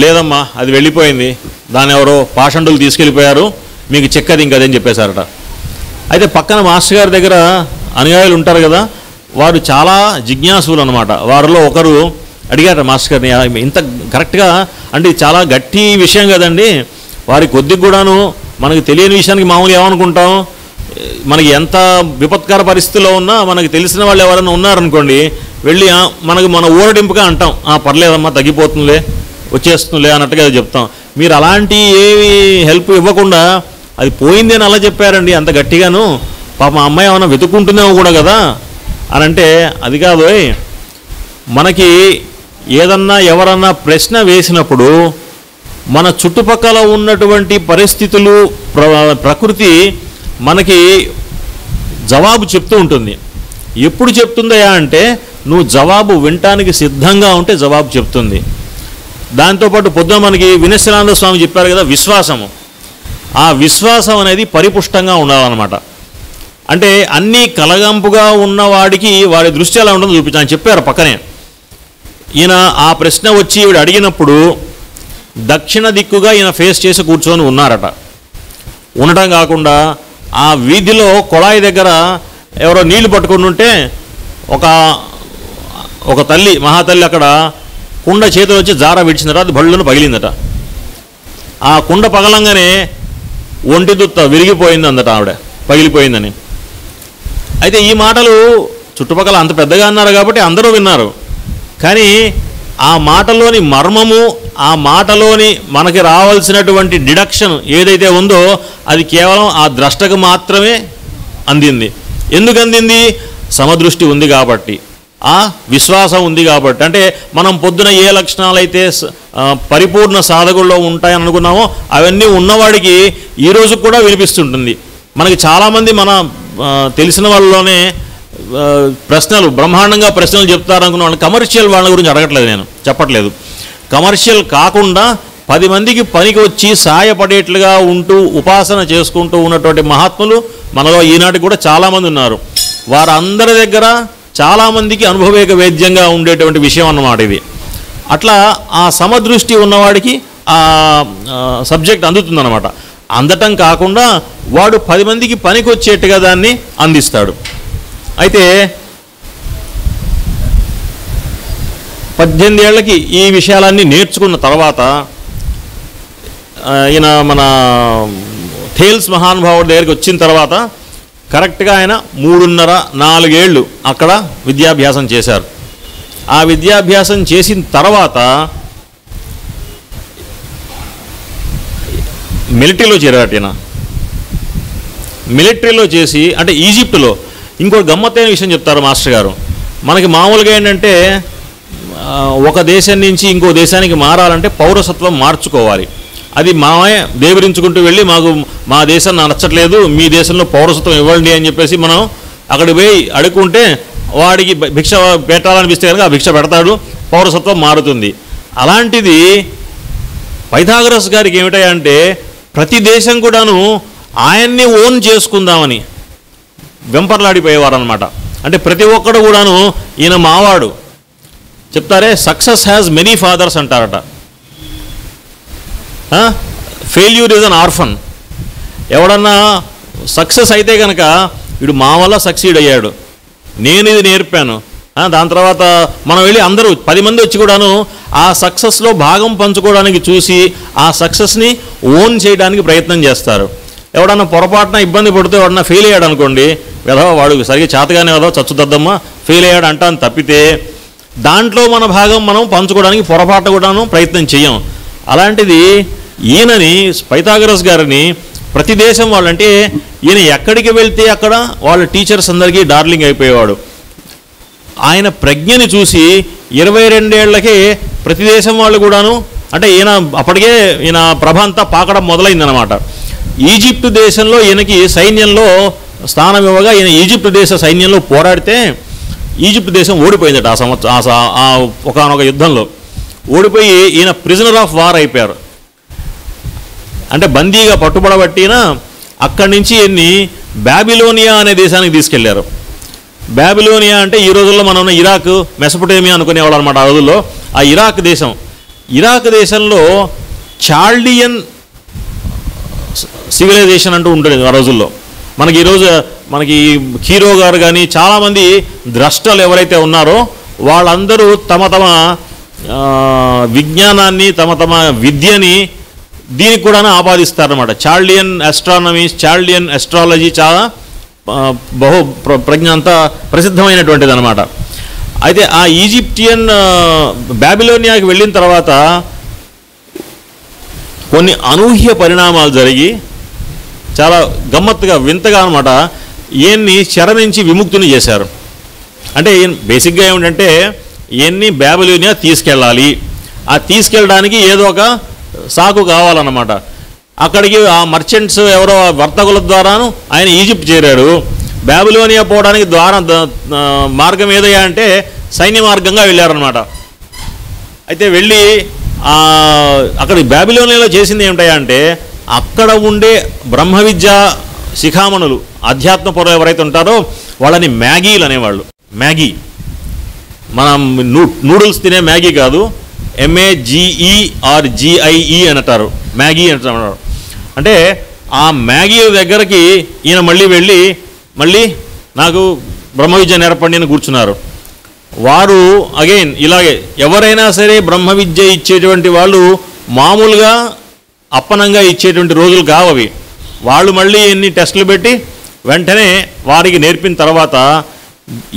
లేదమ్మా అది వెళ్ళిపోయింది, దాన్ని ఎవరో పాషండులు తీసుకెళ్ళిపోయారు, మీకు చెక్కది ఇంకదని చెప్పేశారట. అయితే పక్కన మాస్టర్ గారి దగ్గర అనుయాయులు ఉంటారు కదా, వారు చాలా జిజ్ఞాసులు అనమాట. వారిలో ఒకరు అడిగారు మాస్టర్ గారిని, ఇంత కరెక్ట్గా అంటే చాలా గట్టి విషయం కదండి, వారి కొద్దిగా కూడాను మనకు తెలియని విషయానికి మామూలు ఏమనుకుంటాం, మనకి ఎంత విపత్కర పరిస్థితిలో ఉన్నా మనకు తెలిసిన వాళ్ళు ఎవరైనా ఉన్నారనుకోండి, వెళ్ళి మన ఊరడింపుగా అంటాం, పర్లేదమ్మా తగ్గిపోతుందిలే వచ్చేస్తుందిలే అన్నట్టుగా చెప్తాం. మీరు అలాంటి ఏమి హెల్ప్ ఇవ్వకుండా అది పోయింది అని అలా చెప్పారండి అంత గట్టిగాను, పాపం అమ్మాయి ఏమైనా వెతుక్కుంటుందేమో కూడా కదా అని అంటే, అది కాదు, మనకి ఏదన్నా ఎవరన్నా ప్రశ్న వేసినప్పుడు మన చుట్టుపక్కల ఉన్నటువంటి పరిస్థితులు, ప్రకృతి మనకి జవాబు చెప్తూ ఉంటుంది. ఎప్పుడు చెప్తుందయా అంటే నువ్వు జవాబు వినటానికి సిద్ధంగా ఉంటే జవాబు చెప్తుంది. దాంతోపాటు పొద్దున మనకి వినశలానంద స్వామి చెప్పారు కదా, విశ్వాసము. ఆ విశ్వాసం అనేది పరిపుష్టంగా ఉండాలన్నమాట. అంటే అన్నీ కలగంపుగా ఉన్నవాడికి వాడి దృష్టి ఎలా ఉంటుందో చూపించాను చెప్పారు పక్కనే. ఈయన ఆ ప్రశ్న వచ్చి ఈవిడ అడిగినప్పుడు దక్షిణ దిక్కుగా ఈయన ఫేస్ చేసి కూర్చొని ఉన్నారట. ఉండటం కాకుండా ఆ వీధిలో కొళాయి దగ్గర ఎవరో నీళ్లు పట్టుకుని ఉంటే ఒక తల్లి మహాతల్లి అక్కడ కుండ చేతిలో వచ్చి జార విడిచిందట, అది బళ్ళును పగిలిందట. ఆ కుండ పగలంగానే ఒంటి దుత్త విరిగిపోయింది అందట ఆవిడ, పగిలిపోయిందని. అయితే ఈ మాటలు చుట్టుపక్కల అంత పెద్దగా అన్నారు కాబట్టి అందరూ విన్నారు. కానీ ఆ మాటలోని మర్మము, ఆ మాటలోని మనకి రావాల్సినటువంటి డిడక్షన్ ఏదైతే ఉందో అది కేవలం ఆ ద్రష్టకు మాత్రమే అందింది. ఎందుకు అందింది? సమదృష్టి ఉంది కాబట్టి, ఆ విశ్వాసం ఉంది కాబట్టి. అంటే మనం పొద్దున ఏ లక్షణాలైతే పరిపూర్ణ సాధకుల్లో ఉంటాయని అనుకున్నామో అవన్నీ ఉన్నవాడికి ఈరోజు కూడా వినిపిస్తుంటుంది. మనకి చాలామంది మన తెలిసిన వాళ్ళలోనే ప్రశ్నలు బ్రహ్మాండంగా ప్రశ్నలు చెప్తారనుకున్న వాళ్ళు కమర్షియల్ వాళ్ళ గురించి అడగట్లేదు, నేను చెప్పట్లేదు. కమర్షియల్ కాకుండా 10 మందికి పనికి వచ్చి సాయపడేట్లుగా ఉంటూ ఉపాసన చేసుకుంటూ ఉన్నటువంటి మహాత్ములు మనలో ఈనాటికి కూడా చాలామంది ఉన్నారు. వారందరి దగ్గర చాలామందికి అనుభవేక వేద్యంగా ఉండేటువంటి విషయం అన్నమాట ఇది. అట్లా ఆ సమదృష్టి ఉన్నవాడికి ఆ సబ్జెక్ట్ అందుతుందన్నమాట. అందటం కాకుండా వాడు 10 మందికి పనికి వచ్చేట్టుగా దాన్ని అందిస్తాడు. అయితే 18 ఏళ్ళకి ఈ విషయాలన్నీ నేర్చుకున్న తర్వాత ఈయన మన థేల్స్ మహానుభావుడి దగ్గరికి వచ్చిన తర్వాత కరెక్ట్గా ఆయన 3.5-4 ఏళ్ళు అక్కడ విద్యాభ్యాసం చేశారు. ఆ విద్యాభ్యాసం చేసిన తర్వాత మిలిటరీలో చేరారు. ఈయన మిలిటరీలో చేసి అంటే ఈజిప్టులో ఇంకోటి గమ్మత్తైన విషయం చెప్తారు మాస్టర్ గారు. మనకి మామూలుగా ఏంటంటే ఒక దేశం నుంచి ఇంకో దేశానికి మారాలంటే పౌరసత్వం మార్చుకోవాలి. అది మామే దేవరించుకుంటూ వెళ్ళి మా దేశం నాకు నచ్చట్లేదు, మీ దేశంలో పౌరసత్వం ఇవ్వండి అని చెప్పేసి మనం అక్కడికి పోయి అడుక్కుంటే వాడికి భిక్ష పెట్టాలనిపిస్తే కనుక ఆ భిక్ష పెడతాడు, పౌరసత్వం మారుతుంది. అలాంటిది పైథాగరస్ గారికి ఏమిటంటే ప్రతి దేశం కూడాను ఆయన్ని ఓన్ చేసుకుందామని వెంపర్లాడిపోయేవారు అనమాట. అంటే ప్రతి ఒక్కడు కూడాను ఈయన మావాడు చెప్తారే, సక్సెస్ హ్యాస్ మెనీ ఫాదర్స్ అంటారట. Failure is an orphan. ఎవడన్నా సక్సెస్ అయితే కనుక వీడు మా వల్ల సక్సీడ్ అయ్యాడు, నేను ఇది నేర్పాను. దాని తర్వాత మనం వెళ్ళి అందరూ 10 మంది వచ్చి కూడాను ఆ సక్సెస్లో భాగం పంచుకోవడానికి చూసి ఆ సక్సెస్ని ఓన్ చేయడానికి ప్రయత్నం చేస్తారు. ఎవడన్నా పొరపాటున ఇబ్బంది పడితే ఎవడన్నా ఫెయిల్ అయ్యాడు అనుకోండి, వెధవ వాడు సరిగ్గా చేతగానే వెధవ చచ్చుదద్దమ్మా ఫెయిల్ అయ్యాడు అంటాను తప్పితే దాంట్లో మన భాగం మనం పంచుకోవడానికి పొరపాటు కూడాను ప్రయత్నం చెయ్యం. అలాంటిది ఈయనని పైథాగరస్ గారిని ప్రతి దేశం వాళ్ళంటే ఈయన ఎక్కడికి వెళ్తే అక్కడ వాళ్ళ టీచర్స్ అందరికీ డార్లింగ్ అయిపోయేవాడు. ఆయన ప్రజ్ఞని చూసి 22 ఏళ్లకే ప్రతి దేశం వాళ్ళు కూడాను అంటే అప్పటికే ఈయన ప్రభ అంతా పాకడం మొదలైందనమాట. ఈజిప్టు దేశంలో ఈయనకి సైన్యంలో స్థానం ఇవ్వగా ఈయన ఈజిప్టు దేశ సైన్యంలో పోరాడితే ఈజిప్టు దేశం ఓడిపోయిందట. ఆ ఒకానొక యుద్ధంలో ఓడిపోయి ఈయన ప్రిజనర్ ఆఫ్ వార్ అయిపోయారు. అంటే బందీగా పట్టుబడబట్టిన అక్కడి నుంచి ఈయన్ని బాబిలోనియా అనే దేశానికి తీసుకెళ్లారు. బాబిలోనియా అంటే ఈ రోజుల్లో మనం ఇరాక్, మెసొపొటేమియా అనుకునేవాళ్ళు అనమాట. ఆ రోజుల్లో ఆ ఇరాక్ దేశంలో చాల్డియన్ సివిలైజేషన్ అంటూ ఉంటుంది ఆ రోజుల్లో. మనకి హీరో గారు కానీ చాలామంది ద్రష్టలు ఎవరైతే ఉన్నారో వాళ్ళందరూ తమ విజ్ఞానాన్ని తమ విద్యని దీనికి కూడా ఆపాదిస్తారన్నమాట. చాల్డియన్ ఆస్ట్రానమీ, చాల్డియన్ ఆస్ట్రాలజీ చాలా బహు ప్రజ్ఞ అంతా ప్రసిద్ధమైనటువంటిది అనమాట. అయితే ఆ ఈజిప్టియన్ బాబిలోనియాకి వెళ్ళిన తర్వాత కొన్ని అనూహ్య పరిణామాలు జరిగి చాలా గమ్మత్తుగా వింతగా అనమాట ఈయన్ని చెర నుంచి విముక్తిని చేశారు. అంటే బేసిక్గా ఏమిటంటే ఈయన్ని బాబిలోనియా తీసుకెళ్ళాలి, ఆ తీసుకెళ్ళడానికి ఏదో ఒక సాకు కావాలన్నమాట. అక్కడికి ఆ మర్చెంట్స్ ఎవరో వర్తకుల ద్వారాను ఆయన ఈజిప్ట్ చేరాడు. బాబిలోనియా పోవడానికి మార్గం ఏదయ్యా అంటే సైన్య మార్గంగా వెళ్ళారనమాట. అయితే వెళ్ళి అక్కడ బాబిలోనియాలో చేసింది ఏమిటయ్యా అంటే అక్కడ ఉండే బ్రహ్మ విద్య శిఖామణులు అధ్యాత్మ పరులు ఎవరైతే ఉంటారో వాళ్ళని మ్యాగీలు అనేవాళ్ళు. మ్యాగీ మనం నూడిల్స్ తినే మ్యాగీ కాదు, MAGERGIE అని అంటారు, మ్యాగీ అంటారు. అంటే ఆ మ్యాగీ దగ్గరికి ఈయన మళ్ళీ నాకు బ్రహ్మ విద్య నేర్పండి అని కూర్చున్నారు. వారు అగైన్ ఇలాగే ఎవరైనా సరే బ్రహ్మ విద్య ఇచ్చేటువంటి వాళ్ళు మామూలుగా అప్పనంగా ఇచ్చేటువంటి రోజులు కావవి. వాళ్ళు మళ్ళీ ఎన్ని టెస్టులు పెట్టి వెంటనే వారికి నేర్పిన తర్వాత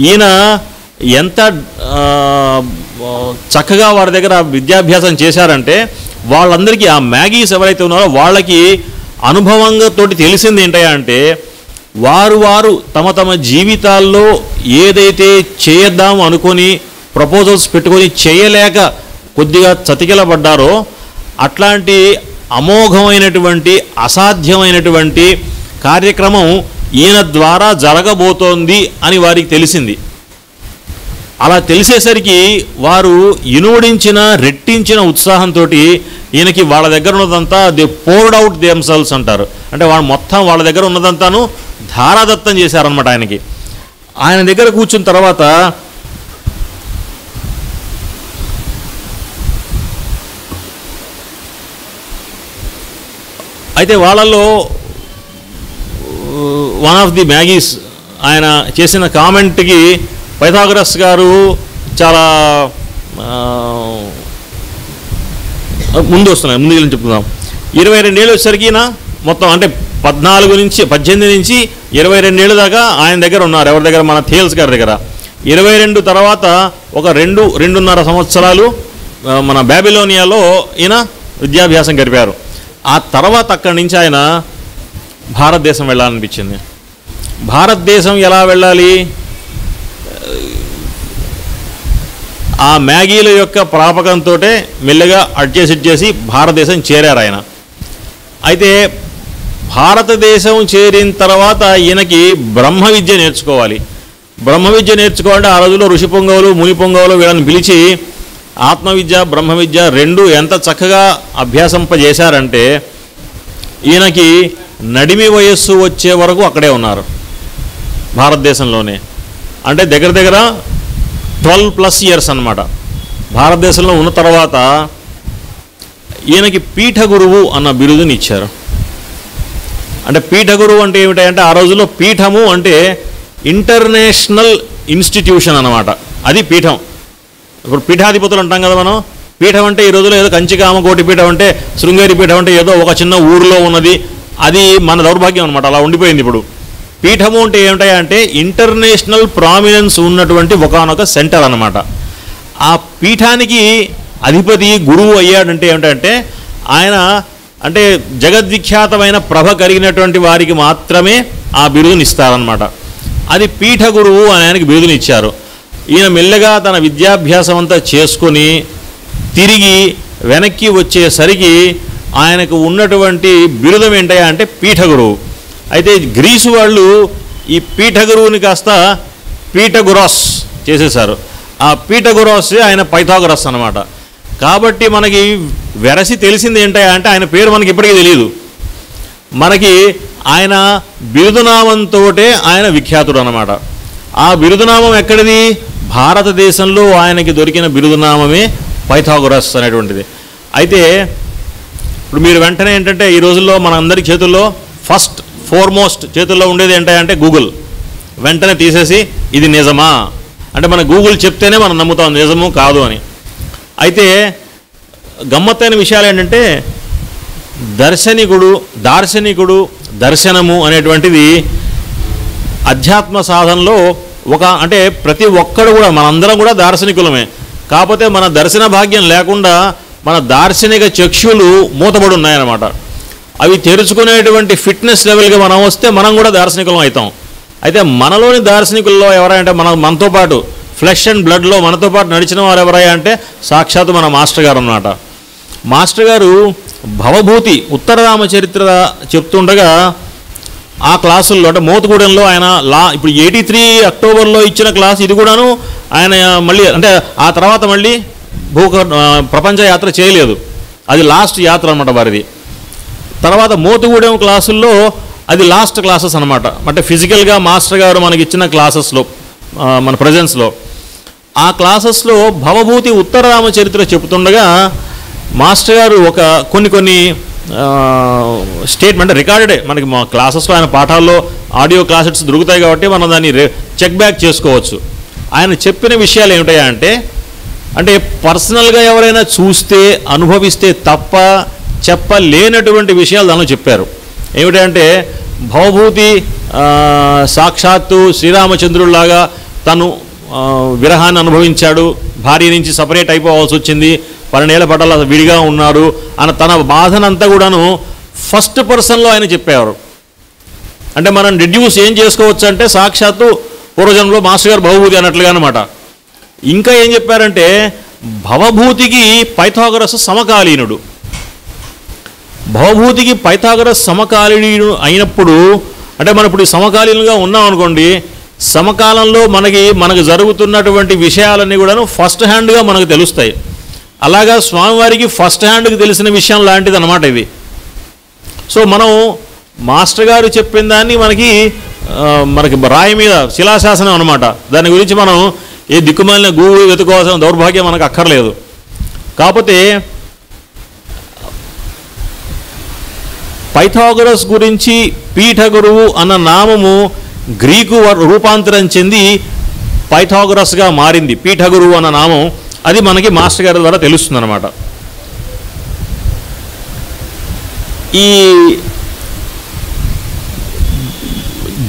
ఈయన ఎంత చక్కగా వారి దగ్గర విద్యాభ్యాసం చేశారంటే వాళ్ళందరికీ ఆ మ్యాగీస్ ఎవరైతే ఉన్నారో వాళ్ళకి అనుభవంగా తోటి తెలిసింది ఏంటంటే వారు తమ జీవితాల్లో ఏదైతే చేద్దాం అనుకొని ప్రపోజల్స్ పెట్టుకొని చేయలేక కొద్దిగా చతికిలబడ్డారో అట్లాంటి అమోఘమైనటువంటి అసాధ్యమైనటువంటి కార్యక్రమం ఈయన ద్వారా జరగబోతోంది అని వారికి తెలిసింది. అలా తెలిసేసరికి వారు ఇనువడించిన రెట్టించిన ఉత్సాహంతో ఈయనకి వాళ్ళ దగ్గర ఉన్నదంతా దే పోర్డ్ అవుట్ దెమ్సెల్వ్స్ అంటారు. అంటే వాళ్ళు మొత్తం వాళ్ళ దగ్గర ఉన్నదంతాను ధారాదత్తం చేశారనమాట ఆయనకి. ఆయన దగ్గర కూర్చున్న తర్వాత అయితే వాళ్ళల్లో వన్ ఆఫ్ ది మ్యాగీస్ ఆయన చేసిన కామెంట్కి పైథాగరస్ గారు చాలా ముందుకు చెప్పుకుందాం. 22 ఏళ్ళు వచ్చేసరికి మొత్తం అంటే 18 నుంచి 22 దాకా ఆయన దగ్గర ఉన్నారు. ఎవరి దగ్గర? మన థేల్స్ గారి దగ్గర. 22 తర్వాత ఒక 2.5 సంవత్సరాలు మన బాబిలోనియాలో ఈయన విద్యాభ్యాసం గడిపారు. ఆ తర్వాత అక్కడి నుంచి ఆయన భారతదేశం వెళ్ళాలనిపించింది. భారతదేశం ఎలా వెళ్ళాలి? ఆ మ్యాగీల యొక్క ప్రాపకంతో మెల్లగా అడ్జస్ట్ చేసి భారతదేశం చేరారు ఆయన. అయితే భారతదేశం చేరిన తర్వాత ఈయనకి బ్రహ్మ విద్య నేర్చుకోవాలి. బ్రహ్మ విద్య నేర్చుకోవాలంటే ఆ రోజుల్లో ఋషి పొంగవులు ముని పొంగవులు వీళ్ళని పిలిచి ఆత్మవిద్య బ్రహ్మ విద్య రెండు ఎంత చక్కగా అభ్యాసింపజేశారంటే ఈయనకి నడిమి వయస్సు వచ్చే వరకు అక్కడే ఉన్నారు భారతదేశంలోనే. అంటే దగ్గర 12+ ఇయర్స్ అన్నమాట. భారతదేశంలో ఉన్న తర్వాత ఈయనకి పీఠ గురువు అన్న బిరుదుని ఇచ్చారు. అంటే పీఠ గురువు అంటే ఏమిటంటే ఆ రోజుల్లో పీఠము అంటే ఇంటర్నేషనల్ ఇన్స్టిట్యూషన్ అన్నమాట. అది పీఠం. ఇప్పుడు పీఠాధిపతులు అంటాం కదా మనం. పీఠం అంటే ఈ రోజుల్లో ఏదో కంచికామకోటి పీఠం అంటే శృంగేరి పీఠం అంటే ఏదో ఒక చిన్న ఊరిలో ఉన్నది, అది మన దౌర్భాగ్యం అనమాట. అలా ఉండిపోయింది. ఇప్పుడు పీఠము అంటే ఏమిటంటే ఇంటర్నేషనల్ ప్రామినెన్స్ ఉన్నటువంటి ఒకానొక సెంటర్ అన్నమాట. ఆ పీఠానికి అధిపతి గురువు అయ్యాడంటే ఏమిటంటే ఆయన అంటే జగద్విఖ్యాతమైన ప్రభ కలిగినటువంటి వారికి మాత్రమే ఆ బిరుదుని ఇస్తారనమాట. అది పీఠ గురువు అని ఆయనకి బిరుదుని ఇచ్చారు. ఈయన మెల్లగా తన విద్యాభ్యాసం అంతా చేసుకొని తిరిగి వెనక్కి వచ్చేసరికి ఆయనకు ఉన్నటువంటి బిరుదం ఏంటయ్యా అంటే పీఠ గురువు. అయితే గ్రీసు వాళ్ళు ఈ పీఠ గురువుని కాస్త పీఠగురాస్ చేసేశారు. ఆ పీఠగురాస్ ఆయన పైథాగరస్ అన్నమాట. కాబట్టి మనకి వెరసి తెలిసింది ఏంటయ్యా అంటే ఆయన పేరు మనకి ఇప్పటికీ తెలియదు. మనకి ఆయన బిరుదునామంతో ఆయన విఖ్యాతుడు అన్నమాట. ఆ బిరుదునామం ఎక్కడిది? భారతదేశంలో ఆయనకి దొరికిన బిరుదునామమే పైథాగరస్ అనేటువంటిది. అయితే ఇప్పుడు మీరు వెంటనే ఏంటంటే ఈ రోజుల్లో మన అందరి చేతుల్లో ఫస్ట్ ఫోర్మోస్ట్ చేతుల్లో ఉండేది ఏంటంటే గూగుల్. వెంటనే తీసేసి ఇది నిజమా అంటే మన గూగుల్ చెప్తేనే మనం నమ్ముతాం నిజము కాదు అని. అయితే గమ్మత్తైన విషయాలు ఏంటంటే దార్శనికుడు దర్శనము అనేటువంటిది అధ్యాత్మ సాధనలో ఒక అంటే ప్రతి ఒక్కడు కూడా మనందరం కూడా దార్శనికులమే. కాకపోతే మన దర్శన భాగ్యం లేకుండా మన దార్శనిక చక్షులు మూతబడి ఉన్నాయన్నమాట. అవి తెరుచుకునేటువంటి ఫిట్నెస్ లెవెల్గా మనం వస్తే మనం కూడా దార్శనికులం అవుతాం. అయితే మనలోని దార్శనికుల్లో ఎవరంటే మనతో పాటు ఫ్లెష్ అండ్ బ్లడ్లో మనతో పాటు నడిచిన వారు ఎవరయ్యా అంటే సాక్షాత్తు మన మాస్టర్ గారు అన్నమాట. మాస్టర్ గారు భవభూతి ఉత్తరరామచరిత్ర చెప్తుండగా ఆ క్లాసుల్లో అంటే మోతుగూడెంలో ఆయన ఇప్పుడు 83 అక్టోబర్లో ఇచ్చిన క్లాస్ ఇది కూడాను ఆయన మళ్ళీ అంటే ఆ తర్వాత మళ్ళీ ప్రపంచ యాత్ర చేయలేదు. అది లాస్ట్ యాత్ర అన్నమాట వారిది. తర్వాత మోతుగూడెం క్లాసుల్లో అది లాస్ట్ క్లాసెస్ అనమాట. అంటే ఫిజికల్గా మాస్టర్ గారు మనకి ఇచ్చిన క్లాసెస్లో మన ప్రజెన్స్లో ఆ క్లాసెస్లో భవభూతి ఉత్తర రామచరిత్ర చెబుతుండగా మాస్టర్ గారు ఒక కొన్ని స్టేట్మెంట్ రికార్డెడే మనకి మా క్లాసెస్లో ఆయన పాఠాల్లో ఆడియో క్లాసెట్స్ దొరుకుతాయి కాబట్టి మనం దాన్ని చెక్ బ్యాక్ చేసుకోవచ్చు. ఆయన చెప్పిన విషయాలు ఏమిటాయా అంటే పర్సనల్గా ఎవరైనా చూస్తే అనుభవిస్తే తప్ప చెప్పలేనటువంటి విషయాలు దానిలో చెప్పారు. ఏమిటంటే భవభూతి సాక్షాత్తు శ్రీరామచంద్రుడిలాగా తను విరహాన్ని అనుభవించాడు, భార్య నుంచి సపరేట్ అయిపోవాల్సి వచ్చింది, 12 ఏళ్ల పట్ల విడిగా ఉన్నారు అన్న తన బాధనంతా కూడాను ఫస్ట్ పర్సన్లో ఆయన చెప్పేవారు. అంటే మనం రిడ్యూస్ ఏం చేసుకోవచ్చు అంటే సాక్షాత్తు పూర్వజన్మలో మాస్టర్ గారు భవభూతి అన్నట్లుగా అనమాట. ఇంకా ఏం చెప్పారంటే భవభూతికి పైథాగరస్ సమకాలీనుడు. భవభూతికి పైథాగరస్ సమకాలీనుడు అయినప్పుడు అంటే మనం ఇప్పుడు సమకాలీనంగా ఉన్నాం అనుకోండి, సమకాలంలో మనకు జరుగుతున్నటువంటి విషయాలన్నీ కూడాను ఫస్ట్ హ్యాండ్గా మనకు తెలుస్తాయి. అలాగా స్వామివారికి ఫస్ట్ హ్యాండ్కి తెలిసిన విషయం లాంటిది అనమాట ఇది. సో మనం మాస్టర్ గారు చెప్పిన దాన్ని మనకి రాయి మీద శిలాశాసనం అనమాట. దాని గురించి మనం ఏ దిక్కుమాలిన గూడు వెతుకోవాల్సిన దౌర్భాగ్యం మనకు అక్కర్లేదు. కాకపోతే పైథాగరస్ గురించి పీఠ గురువు అన్న నామము గ్రీకు రూపాంతరం చెంది పైథాగరస్గా మారింది. పీఠ గురువు అన్న నామం అది మనకి మాస్టర్ గారి ద్వారా తెలుస్తుంది అన్నమాట. ఈ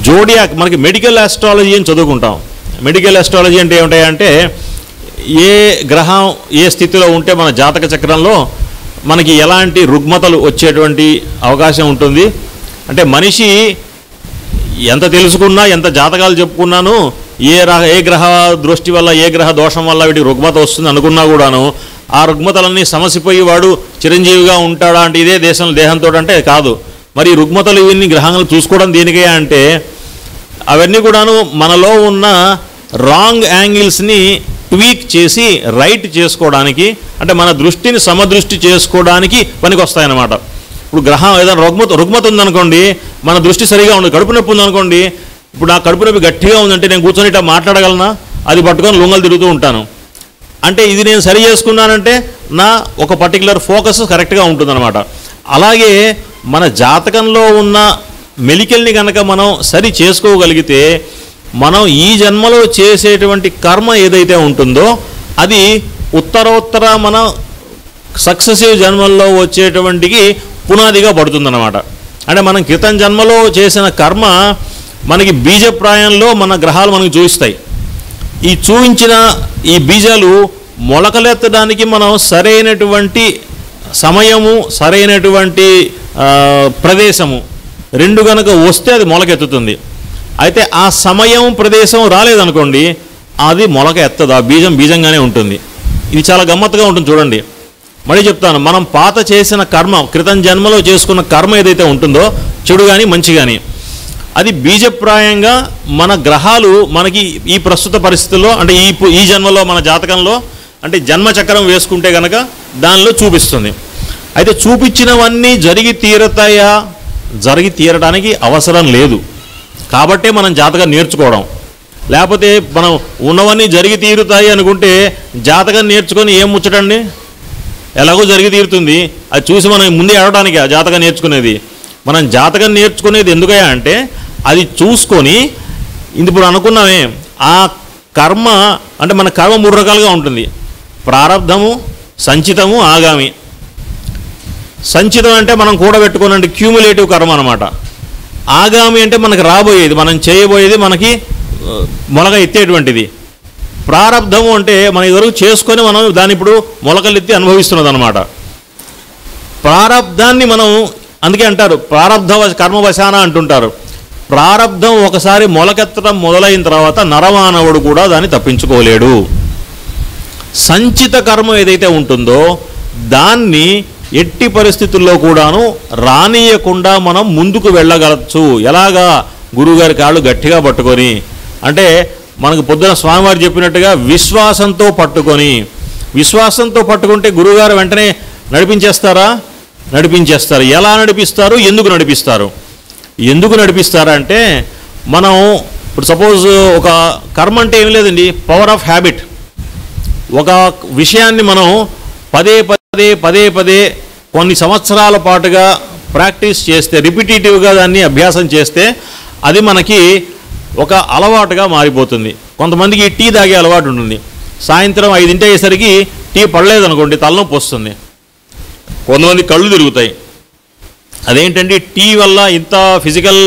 జోడియాక్ మనకి మెడికల్ ఆస్ట్రాలజీ అని చదువుకుంటాం. మెడికల్ ఆస్ట్రాలజీ అంటే ఏమిటాయంటే ఏ గ్రహం ఏ స్థితిలో ఉంటే మన జాతక చక్రంలో మనకి ఎలాంటి రుగ్మతలు వచ్చేటువంటి అవకాశం ఉంటుంది. అంటే మనిషి ఎంత తెలుసుకున్నా ఎంత జాతకాలు చెప్పుకున్నాను ఏ గ్రహ దృష్టి వల్ల ఏ గ్రహ దోషం వల్ల వీటికి రుగ్మత వస్తుంది అనుకున్నా కూడాను ఆ రుగ్మతలన్నీ సమసిపోయి వాడు చిరంజీవిగా ఉంటాడా అంటే ఇదే దేహంతో అంటే కాదు. మరి రుగ్మతలు ఇవన్నీ గ్రహాలు చూసుకోవడం దేనికే అంటే అవన్నీ కూడాను మనలో ఉన్న రాంగ్ యాంగిల్స్ని ట్వీక్ చేసి రైట్ చేసుకోవడానికి అంటే మన దృష్టిని సమదృష్టి చేసుకోవడానికి పనికి వస్తాయన్నమాట. ఇప్పుడు గ్రహం ఏదైనా రుగ్మత ఉందనుకోండి, మన దృష్టి సరిగా ఉండదు. కడుపు నొప్పి ఉందనుకోండి, ఇప్పుడు నా కడుపు నొప్పి గట్టిగా ఉందంటే నేను కూర్చొని ఇట్లా మాట్లాడగలనా? అది పట్టుకొని లొంగలు తిరుగుతూ ఉంటాను. అంటే ఇది నేను సరి చేసుకున్నానంటే నా ఒక పర్టికులర్ ఫోకస్ కరెక్ట్గా ఉంటుందన్నమాట. అలాగే మన జాతకంలో ఉన్న మెలికల్ని కనుక మనం సరి చేసుకోగలిగితే మనం ఈ జన్మలో చేసేటువంటి కర్మ ఏదైతే ఉంటుందో అది ఉత్తరోత్తర మన సక్సెసివ్ జన్మల్లో వచ్చేటువంటికి పునాదిగా పడుతుందన్నమాట. అంటే మనం క్రితం జన్మలో చేసిన కర్మ మనకి బీజప్రాయంలో మన గ్రహాలు మనకు చూపిస్తాయి. ఈ చూపించిన ఈ బీజాలు మొలకలెత్తడానికి మనం సరైనటువంటి సమయము సరైనటువంటి ప్రదేశము రెండు కనుక వస్తే అది మొలకెత్తుతుంది. అయితే ఆ సమయం ప్రదేశం రాలేదనుకోండి అది మొలక ఎత్తదు, ఆ బీజం బీజంగానే ఉంటుంది. ఇది చాలా గమ్మత్తుగా ఉంటుంది చూడండి. మళ్ళీ చెప్తాను, మనం పాత చేసిన కర్మ క్రితం జన్మలో చేసుకున్న కర్మ ఏదైతే ఉంటుందో చెడు కానీ మంచి కానీ అది బీజప్రాయంగా మన గ్రహాలు మనకి ఈ ప్రస్తుత పరిస్థితుల్లో అంటే ఈ జన్మలో మన జాతకంలో అంటే జన్మచక్రం వేసుకుంటే కనుక దానిలో చూపిస్తుంది. అయితే చూపించినవన్నీ జరిగి తీరతాయా? జరిగి తీరడానికి అవసరం లేదు. కాబట్టే మనం జాతకం నేర్చుకోవడం. లేకపోతే మనం ఉన్నవన్నీ జరిగి తీరుతాయి అనుకుంటే జాతకం నేర్చుకొని ఏం ముచ్చటండి? ఎలాగో జరిగి తీరుతుంది. అది చూసి మనం ముందే ఆడటానికి ఆ జాతకం నేర్చుకునేది. మనం జాతకం నేర్చుకునేది ఎందుకయ్యా అంటే అది చూసుకొని ఇప్పుడు అనుకున్నామే ఆ కర్మ అంటే మన కర్మ 3 రకాలుగా ఉంటుంది. ప్రారబ్ధము, సంచితము, ఆగామి. సంచితం అంటే మనం కూడబెట్టుకున్నట్టు క్యూములేటివ్ కర్మ అనమాట. ఆగామి అంటే మనకు రాబోయేది, మనం చేయబోయేది, మనకి మొలక ఎత్తేటువంటిది. ప్రారబ్ధము అంటే మన ఇదివరకు చేసుకొని మనం దాన్ని ఇప్పుడు మొలకలెత్తి అనుభవిస్తున్నది అనమాట. ప్రారబ్ధాన్ని మనం అందుకే అంటారు ప్రారబ్ధ కర్మవశాన అంటుంటారు. ప్రారబ్ధం ఒకసారి మొలకెత్తడం మొదలైన తర్వాత నరమానవుడు కూడా దాన్ని తప్పించుకోలేడు. సంచిత కర్మ ఏదైతే ఉంటుందో దాన్ని ఎట్టి పరిస్థితుల్లో కూడాను రానియకుండా మనం ముందుకు వెళ్ళగలచ్చు. ఎలాగా? గురువుగారి కాళ్ళు గట్టిగా పట్టుకొని, అంటే మనకు పొద్దున స్వామివారు చెప్పినట్టుగా విశ్వాసంతో పట్టుకొని. విశ్వాసంతో పట్టుకుంటే గురువుగారు వెంటనే నడిపించేస్తారా? నడిపించేస్తారు. ఎలా నడిపిస్తారు, ఎందుకు నడిపిస్తారు? ఎందుకు నడిపిస్తారంటే, మనం ఇప్పుడు సపోజ్ ఒక కర్మ అంటే ఏం లేదండి, పవర్ ఆఫ్ హ్యాబిట్. ఒక విషయాన్ని మనం పదే పదే పదే పదే కొన్ని సంవత్సరాల పాటుగా ప్రాక్టీస్ చేస్తే, రిపిటేటివ్గా దాన్ని అభ్యాసం చేస్తే అది మనకి ఒక అలవాటుగా మారిపోతుంది. కొంతమందికి టీ తాగే అలవాటు ఉంటుంది. సాయంత్రం 5 అయ్యేసరికి టీ పడలేదనుకోండి, తలనొప్పి వస్తుంది. కొంతమంది కళ్ళు తిరుగుతాయి. అదేంటంటే టీ వల్ల ఇంత ఫిజికల్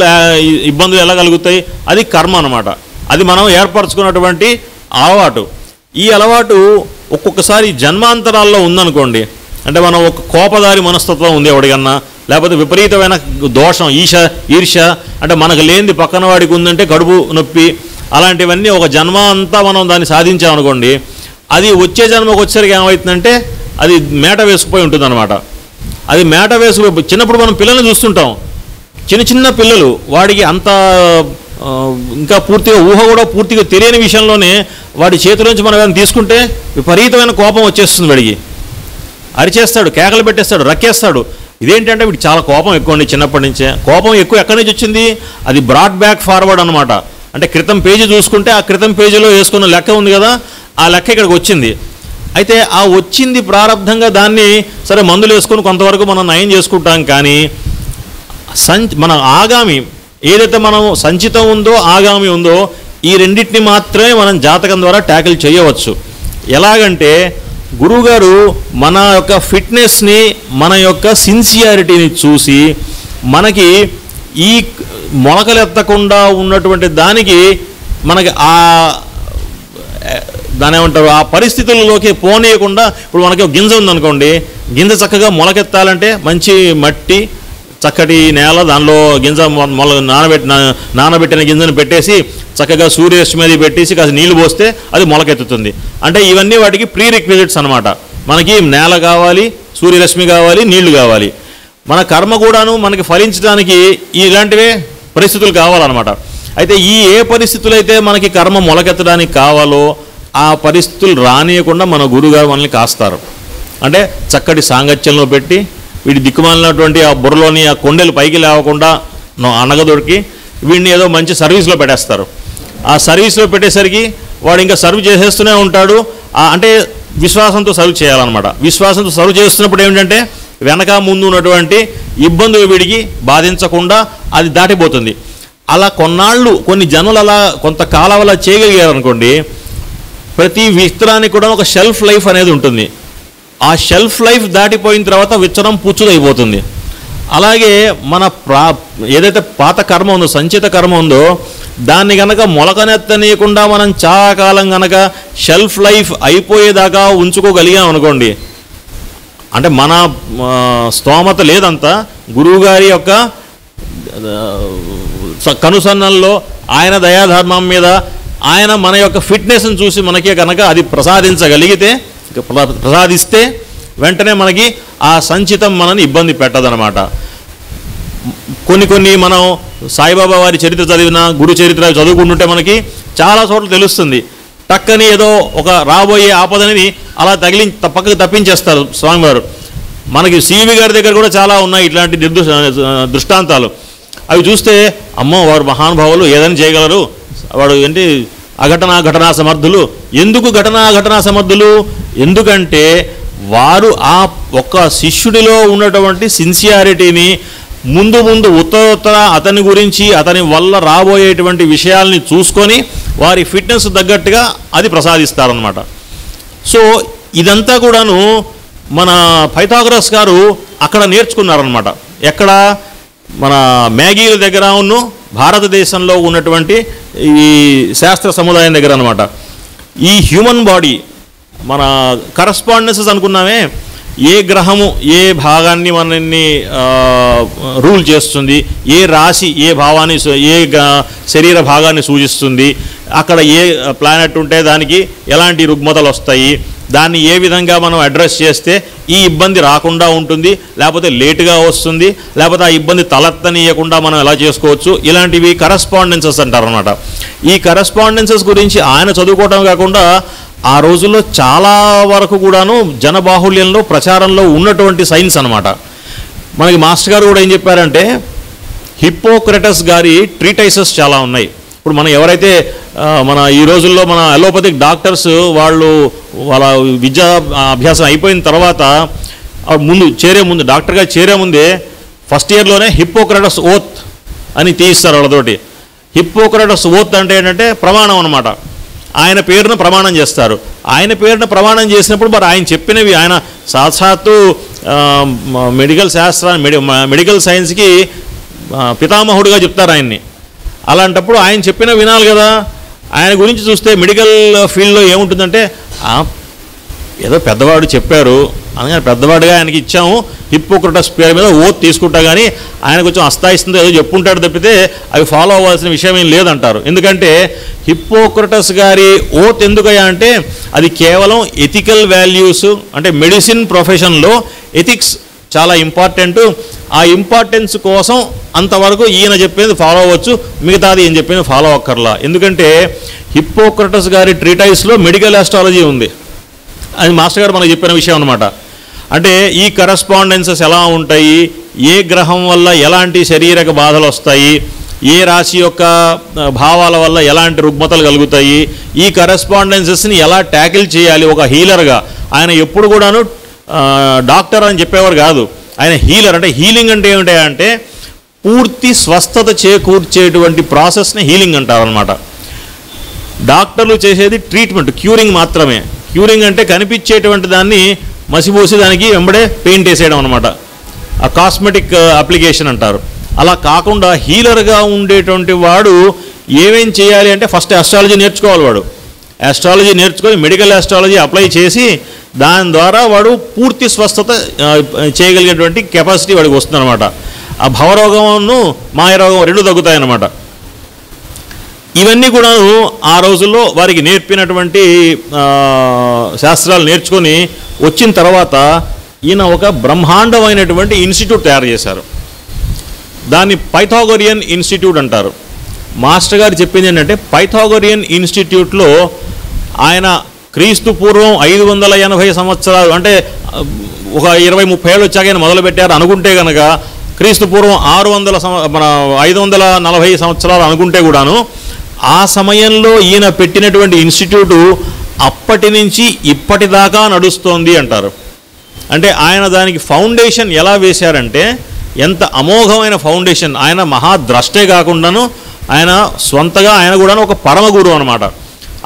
ఇబ్బందులు ఎలా కలుగుతాయి? అది కర్మ అన్నమాట. అది మనం ఏర్పరచుకున్నటువంటి అలవాటు. ఈ అలవాటు ఒక్కొక్కసారి జన్మాంతరాల్లో ఉందనుకోండి, అంటే మనం ఒక కోపదారి మనస్తత్వం ఉంది ఎవడికన్నా, లేకపోతే విపరీతమైన దోషం, ఈర్ష, అంటే మనకు లేనిది పక్కన వాడికి ఉందంటే కడుపు నొప్పి, అలాంటివన్నీ ఒక జన్మ అంతా మనం దాన్ని సాధించామనుకోండి, అది వచ్చే జన్మకు వచ్చేసరికి ఏమవుతుందంటే అది మేట వేసుకుపోయి ఉంటుందన్నమాట. అది మేట వేసుకుపోయి, చిన్నప్పుడు మనం పిల్లల్ని చూస్తుంటాం, చిన్న పిల్లలు, వాడికి అంత ఇంకా పూర్తిగా ఊహ కూడా పూర్తిగా తెలియని విషయంలోనే వాడి చేతిలోంచి మనం ఏదైనా తీసుకుంటే విపరీతమైన కోపం వచ్చేస్తుంది. వాడికి అరిచేస్తాడు, కేకలు పెట్టేస్తాడు, రక్కేస్తాడు. ఇదేంటంటే వీడికి చాలా కోపం ఎక్కువ అండి చిన్నప్పటి నుంచే. కోపం ఎక్కువ ఎక్కడి నుంచి వచ్చింది? అది బ్రాడ్ బ్యాక్ ఫార్వర్డ్ అనమాట. అంటే క్రితం పేజీ చూసుకుంటే ఆ క్రితం పేజీలో వేసుకున్న లెక్క ఉంది కదా, ఆ లెక్క ఇక్కడికి వచ్చింది. అయితే ఆ వచ్చింది ప్రారంభంగా దాన్ని సరే మందులు వేసుకొని కొంతవరకు మనం నయం చేసుకుంటాం. కానీ మన ఆగామి ఏదైతే మనం సంచితం ఉందో, ఆగామి ఉందో, ఈ రెండింటిని మాత్రమే మనం జాతకం ద్వారా ట్యాకిల్ చేయవచ్చు. ఎలాగంటే గురువుగారు మన యొక్క ఫిట్నెస్ని, మన యొక్క సిన్సియారిటీని చూసి మనకి ఈ మొలకలెత్తకుండా ఉన్నటువంటి దానికి మనకి దాని ఏమంటారు, ఆ పరిస్థితుల్లోకి పోనీయకుండా, ఇప్పుడు మనకి ఒక గింజ ఉందనుకోండి, గింజ చక్కగా మొలకెత్తాలంటే మంచి మట్టి, చక్కటి నేల, దానిలో గింజ నానబెట్టిన గింజను పెట్టేసి చక్కగా సూర్యరశ్మి మీద పెట్టేసి కాస్త నీళ్లు పోస్తే అది మొలకెత్తుతుంది. అంటే ఇవన్నీ వాటికి ప్రీ రిక్విజిట్స్ అనమాట. మనకి నేల కావాలి, సూర్యరశ్మి కావాలి, నీళ్లు కావాలి. మన కర్మ కూడాను మనకి ఫలించడానికి ఇలాంటివే పరిస్థితులు కావాలన్నమాట. అయితే ఏ పరిస్థితులు అయితే మనకి కర్మ మొలకెత్తడానికి కావాలో ఆ పరిస్థితులు రానియకుండా మన గురువుగారు మనల్ని కాస్తారు. అంటే చక్కటి సాంగత్యంలో పెట్టి వీడి దిక్కుమాలినటువంటి ఆ బుర్రలోని ఆ కొండలు పైకి లేవకుండా అనగదొరికి వీడిని ఏదో మంచి సర్వీస్లో పెట్టేస్తారు. ఆ సర్వీస్లో పెట్టేసరికి వాడు ఇంకా సర్వ్ చేసేస్తూనే ఉంటాడు. అంటే విశ్వాసంతో సర్వ్ చేయాలన్నమాట. విశ్వాసంతో సర్వ్ చేస్తున్నప్పుడు ఏమిటంటే వెనక ముందు ఉన్నటువంటి ఇబ్బందులు వీడికి బాధించకుండా అది దాటిపోతుంది. అలా కొన్నాళ్ళు, కొన్ని జనులు అలా కొంతకాలం అలా చేయగలిగారు అనుకోండి, ప్రతి విత్తనానికి కూడా ఒక షెల్ఫ్ లైఫ్ అనేది ఉంటుంది. ఆ షెల్ఫ్ లైఫ్ దాటిపోయిన తర్వాత విత్తనం పుచ్చుదైపోతుంది. అలాగే మన ఏదైతే పాత కర్మ ఉందో, సంచిత కర్మ ఉందో, దాన్ని కనుక మొలకనెత్తనీయకుండా మనం చాలా కాలం కనుక షెల్ఫ్ లైఫ్ అయిపోయేదాకా ఉంచుకోగలిగాం అనుకోండి, అంటే మన స్తోమత లేదంతా గురువుగారి యొక్క కనుసన్నల్లో, ఆయన దయాధర్మం మీద ఆయన మన యొక్క ఫిట్నెస్ని చూసి మనకి కనుక అది ప్రసాదిస్తే వెంటనే మనకి ఆ సంచితం మనని ఇబ్బంది పెట్టదనమాట. కొన్ని మనం సాయిబాబా వారి చరిత్ర చదివినా, గురు చరిత్ర చదువుకుంటుంటే మనకి చాలా చోట్ల తెలుస్తుంది. టక్కని ఏదో ఒక రాబోయే ఆపదని అలా పక్కకు తప్పించేస్తారు స్వామివారు. మనకి సివి గారి దగ్గర కూడా చాలా ఉన్నాయి ఇట్లాంటి దృష్టాంతాలు. అవి చూస్తే అమ్మో వారు మహానుభావులు, ఏదైనా చేయగలరు, వాడు ఏంటి ఘటనా సమర్థులు. ఎందుకు ఘటనా సమర్థులు? ఎందుకంటే వారు ఆ ఒక్క శిష్యుడిలో ఉన్నటువంటి సిన్సియారిటీని ముందు ఉత్తర అతని గురించి, అతని వల్ల రాబోయేటువంటి విషయాల్ని చూసుకొని వారి ఫిట్నెస్ తగ్గట్టుగా అది ప్రసాదిస్తారనమాట. సో ఇదంతా కూడాను మన పైథాగరస్ గారు అక్కడ నేర్చుకున్నారనమాట. ఎక్కడ? మన మ్యాగీల దగ్గర భారతదేశంలో ఉన్నటువంటి ఈ శాస్త్ర సముదాయం దగ్గర అనమాట. ఈ హ్యూమన్ బాడీ మన కరస్పాండెన్సెస్ అనుకున్నామే, ఏ గ్రహము ఏ భాగాన్ని మనల్ని రూల్ చేస్తుంది, ఏ రాశి ఏ భావాన్ని, ఏ శరీర భాగాన్ని సూచిస్తుంది, అక్కడ ఏ ప్లానెట్ ఉంటే దానికి ఎలాంటి రుగ్మతలు వస్తాయి, దాన్ని ఏ విధంగా మనం అడ్రస్ చేస్తే ఈ ఇబ్బంది రాకుండా ఉంటుంది, లేకపోతే లేటుగా వస్తుంది, లేకపోతే ఆ ఇబ్బంది తలెత్తనీయకుండా మనం ఎలా చేసుకోవచ్చు, ఇలాంటివి కరస్పాండెన్సెస్ అంటారనమాట. ఈ కరస్పాండెన్సెస్ గురించి ఆయన చదువుకోవడం కాకుండా ఆ రోజుల్లో చాలా వరకు కూడాను జనబాహుళ్యంలో ప్రచారంలో ఉన్నటువంటి సైన్స్ అనమాట. మనకి మాస్టర్ గారు కూడా ఏం చెప్పారంటే హిప్పోక్రటస్ గారి ట్రీటైసెస్ చాలా ఉన్నాయి. ఇప్పుడు మనం ఎవరైతే మన ఈ రోజుల్లో మన అలోపతిక్ డాక్టర్స్ వాళ్ళ విద్యా అభ్యాసం అయిపోయిన తర్వాత చేరే ముందు డాక్టర్గా చేరే ముందే ఫస్ట్ ఇయర్లోనే హిప్పోక్రటస్ ఓత్ అని తీయిస్తారు వాళ్ళతోటి. హిప్పోక్రటస్ ఓత్ అంటే ఏంటంటే ప్రమాణం అనమాట. ఆయన పేరును ప్రమాణం చేస్తారు. ఆయన పేరును ప్రమాణం చేసినప్పుడు మరి ఆయన చెప్పినవి ఆయన సాక్షాత్తు మెడికల్ సైన్స్కి పితామహుడిగా చెప్తారు ఆయన్ని. అలాంటప్పుడు ఆయన చెప్పిన వినాలి కదా. ఆయన గురించి చూస్తే మెడికల్ ఫీల్డ్లో ఏముంటుందంటే ఏదో పెద్దవాడు చెప్పారు అందుకని పెద్దవాడిగా ఆయనకి ఇచ్చాము, హిప్పోక్రటస్ పేరు మీద ఓత్ తీసుకుంటా, కానీ ఆయన కొంచెం అస్థాయిస్తుందో ఏదో చెప్పుంటాడు తప్పితే అవి ఫాలో అవ్వాల్సిన విషయం ఏం లేదంటారు. ఎందుకంటే హిప్పోక్రటస్ గారి ఓత్ ఎందుకయ్యా అంటే అది కేవలం ఎథికల్ వాల్యూస్, అంటే మెడిసిన్ ప్రొఫెషన్లో ఎథిక్స్ చాలా ఇంపార్టెంట్. ఆ ఇంపార్టెన్స్ కోసం అంతవరకు ఈయన చెప్పేది ఫాలో అవ్వచ్చు, మిగతాది ఈయన చెప్పేది ఫాలో అక్కర్లా. ఎందుకంటే హిప్పోక్రటస్ గారి ట్రీటైస్లో మెడికల్ ఆస్ట్రాలజీ ఉంది. అది మాస్టర్ గారు మనకు చెప్పిన విషయం అనమాట. అంటే ఈ కరస్పాండెన్సెస్ ఎలా ఉంటాయి, ఏ గ్రహం వల్ల ఎలాంటి శారీరక బాధలు వస్తాయి, ఏ రాశి యొక్క భావాల వల్ల ఎలాంటి రుగ్మతలు కలుగుతాయి, ఈ కరస్పాండెన్సెస్ని ఎలా ట్యాకిల్ చేయాలి ఒక హీలర్గా. ఆయన ఎప్పుడు కూడాను డాక్టర్ అని చెప్పేవారు కాదు, ఆయన హీలర్. అంటే హీలింగ్ అంటే ఏమిటంటే పూర్తి స్వస్థత చేకూర్చేటువంటి ప్రాసెస్ని హీలింగ్ అంటారు అనమాట. డాక్టర్లు చేసేది ట్రీట్మెంట్, క్యూరింగ్ మాత్రమే. క్యూరింగ్ అంటే కనిపించేటువంటి దాన్ని మసిపోసి దానికి వెంబడే పెయింట్ వేసేయడం అనమాట, ఆ కాస్మెటిక్ అప్లికేషన్ అంటారు. అలా కాకుండా హీలర్గా ఉండేటువంటి వాడు ఏమేం చేయాలి అంటే ఫస్ట్ ఆస్ట్రాలజీ నేర్చుకోవాలి. వాడు ఆస్ట్రాలజీ నేర్చుకొని మెడికల్ ఆస్ట్రాలజీ అప్లై చేసి దాని ద్వారా వాడు పూర్తి స్వస్థత చేయగలిగేటువంటి కెపాసిటీ వాడికి వస్తుందన్నమాట. ఆ భవరోగమును మాయరోగం రెండు తగ్గుతాయన్నమాట. ఇవన్నీ కూడాను ఆ రోజుల్లో వారికి నేర్పినటువంటి శాస్త్రాలు నేర్చుకొని వచ్చిన తర్వాత ఈయన ఒక బ్రహ్మాండమైనటువంటి ఇన్స్టిట్యూట్ తయారు చేశారు. దాన్ని పైథాగోరియన్ ఇన్స్టిట్యూట్ అంటారు. మాస్టర్ గారు చెప్పింది ఏంటంటే పైథాగోరియన్ ఇన్స్టిట్యూట్లో ఆయన క్రీస్తు పూర్వం 580 సంవత్సరాలు, అంటే ఒక 20-30 ఏళ్ళు వచ్చాక ఆయన మొదలుపెట్టారు అనుకుంటే కనుక క్రీస్తు పూర్వం 540 సంవత్సరాలు అనుకుంటే కూడాను ఆ సమయంలో ఈయన పెట్టినటువంటి ఇన్స్టిట్యూటు అప్పటి నుంచి ఇప్పటిదాకా నడుస్తోంది అంటారు. అంటే ఆయన దానికి ఫౌండేషన్ ఎలా వేశారంటే ఎంత అమోఘమైన ఫౌండేషన్. ఆయన మహాద్రష్టే కాకుండాను ఆయన స్వంతగా ఆయన కూడా ఒక పరమ గురువు అనమాట.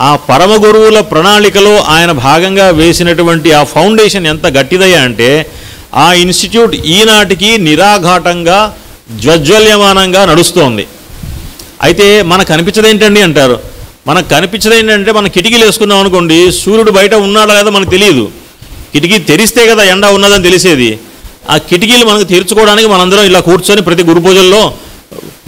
ఆ పరమ గురువుల ప్రణాళికలో ఆయన భాగంగా వేసినటువంటి ఆ ఫౌండేషన్ ఎంత గట్టిదయ్యా అంటే ఆ ఇన్స్టిట్యూట్ ఈనాటికి నిరాఘాటంగా జ్వజ్వల్యమానంగా నడుస్తోంది. అయితే మనకు కనిపించదు ఏంటండి అంటారు. మనకు కనిపించదు ఏంటంటే మనం కిటికీలు వేసుకున్నాం అనుకోండి, సూర్యుడు బయట ఉన్నాడా లేదా మనకు తెలియదు. కిటికీ తెరిస్తే కదా ఎండ ఉన్నదని తెలిసేది. ఆ కిటికీలు మనకు తెరుచుకోవడానికి మనందరం ఇలా కూర్చొని ప్రతి గురు పూజల్లో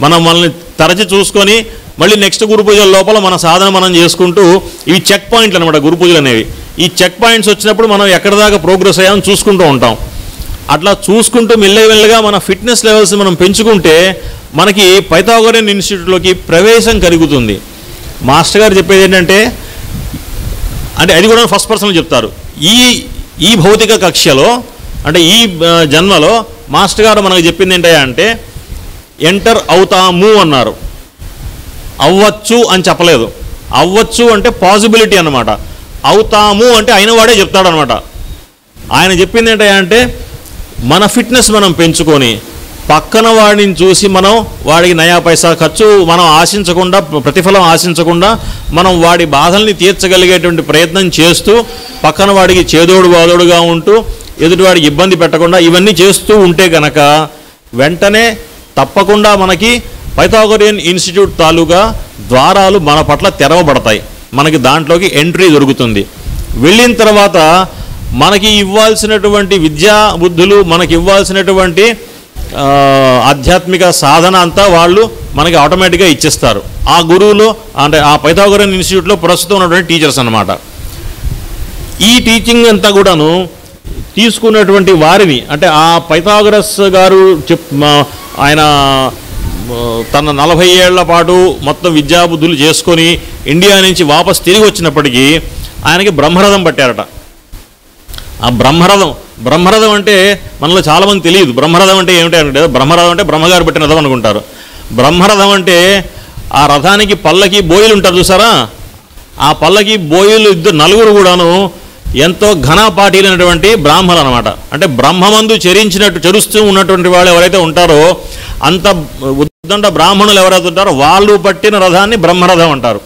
మనల్ని తరచి చూసుకొని మళ్ళీ నెక్స్ట్ గురు పూజల లోపల మన సాధన మనం చేసుకుంటూ, ఇవి చెక్ పాయింట్లు అనమాట గురు పూజలు అనేవి. ఈ చెక్ పాయింట్స్ వచ్చినప్పుడు మనం ఎక్కడి దాకా ప్రోగ్రెస్ అయ్యామని చూసుకుంటూ ఉంటాం. అట్లా చూసుకుంటూ మెల్లగా మన ఫిట్నెస్ లెవెల్స్ మనం పెంచుకుంటే మనకి పైథాగోరియన్ ఇన్స్టిట్యూట్లోకి ప్రవేశం కలుగుతుంది. మాస్టర్ గారు చెప్పేది ఏంటంటే, అంటే అది కూడా ఫస్ట్ పర్సన్ చెప్తారు, ఈ భౌతిక కక్ష్యలో అంటే ఈ జన్మలో మాస్టర్ గారు మనకు చెప్పింది ఏంటంటే ఎంటర్ అవుతాము అన్నారు. అవ్వచ్చు అని చెప్పలేదు. అవ్వచ్చు అంటే పాసిబిలిటీ అన్నమాట. అవుతాము అంటే అయిన వాడే చెప్తాడనమాట. ఆయన చెప్పింది ఏంటంటే మన ఫిట్నెస్ మనం పెంచుకొని పక్కన వాడిని చూసి మనం వాడికి నయా పైసా ఖర్చు మనం ఆశించకుండా, ప్రతిఫలం ఆశించకుండా మనం వాడి బాధల్ని తీర్చగలిగేటువంటి ప్రయత్నం చేస్తూ పక్కన వాడికి చేదోడు బాదోడుగా ఉంటూ ఎదుటివాడికి ఇబ్బంది పెట్టకుండా ఇవన్నీ చేస్తూ ఉంటే కనుక వెంటనే తప్పకుండా మనకి పైథాగోరియన్ ఇన్స్టిట్యూట్ తాలూకా ద్వారాలు మన పట్ల తెరవబడతాయి. మనకి దాంట్లోకి ఎంట్రీ దొరుకుతుంది. వెళ్ళిన తర్వాత మనకి ఇవ్వాల్సినటువంటి విద్యా బుద్ధులు, మనకి ఇవ్వాల్సినటువంటి ఆధ్యాత్మిక సాధన అంతా వాళ్ళు మనకి ఆటోమేటిక్గా ఇచ్చేస్తారు. ఆ గురువులు అంటే ఆ పైథాగోరియన్ ఇన్స్టిట్యూట్లో ప్రస్తుతం ఉన్నటువంటి టీచర్స్ అన్నమాట. ఈ టీచింగ్ అంతా కూడాను తీసుకున్నటువంటి వారిని, అంటే ఆ పైథాగరస్ గారు ఆయన తన 40 ఏళ్ల పాటు మొత్తం విద్యాబుద్ధులు చేసుకొని ఇండియా నుంచి వాపస్ తిరిగి వచ్చినప్పటికీ ఆయనకి బ్రహ్మరథం పట్టారట. ఆ బ్రహ్మరథం అంటే మనలో చాలామంది తెలియదు. బ్రహ్మరథం అంటే ఏమిటి అంటే, బ్రహ్మరథం అంటే బ్రహ్మగారు పెట్టిన రథం అనుకుంటారు. బ్రహ్మరథం అంటే ఆ రథానికి పల్లకి బోయిలు ఉంటారు చూసారా, ఆ పల్లకి బోయిలు నలుగురు కూడాను ఎంతో ఘనపాఠీలైనటువంటి బ్రాహ్మలు అనమాట. అంటే బ్రహ్మమందు చెరుస్తూ ఉన్నటువంటి వాళ్ళు ఎవరైతే ఉంటారో, అంత ఉద్దండ బ్రాహ్మణులు ఎవరైతే ఉంటారో వాళ్ళు పట్టిన రథాన్ని బ్రహ్మరథం అంటారు.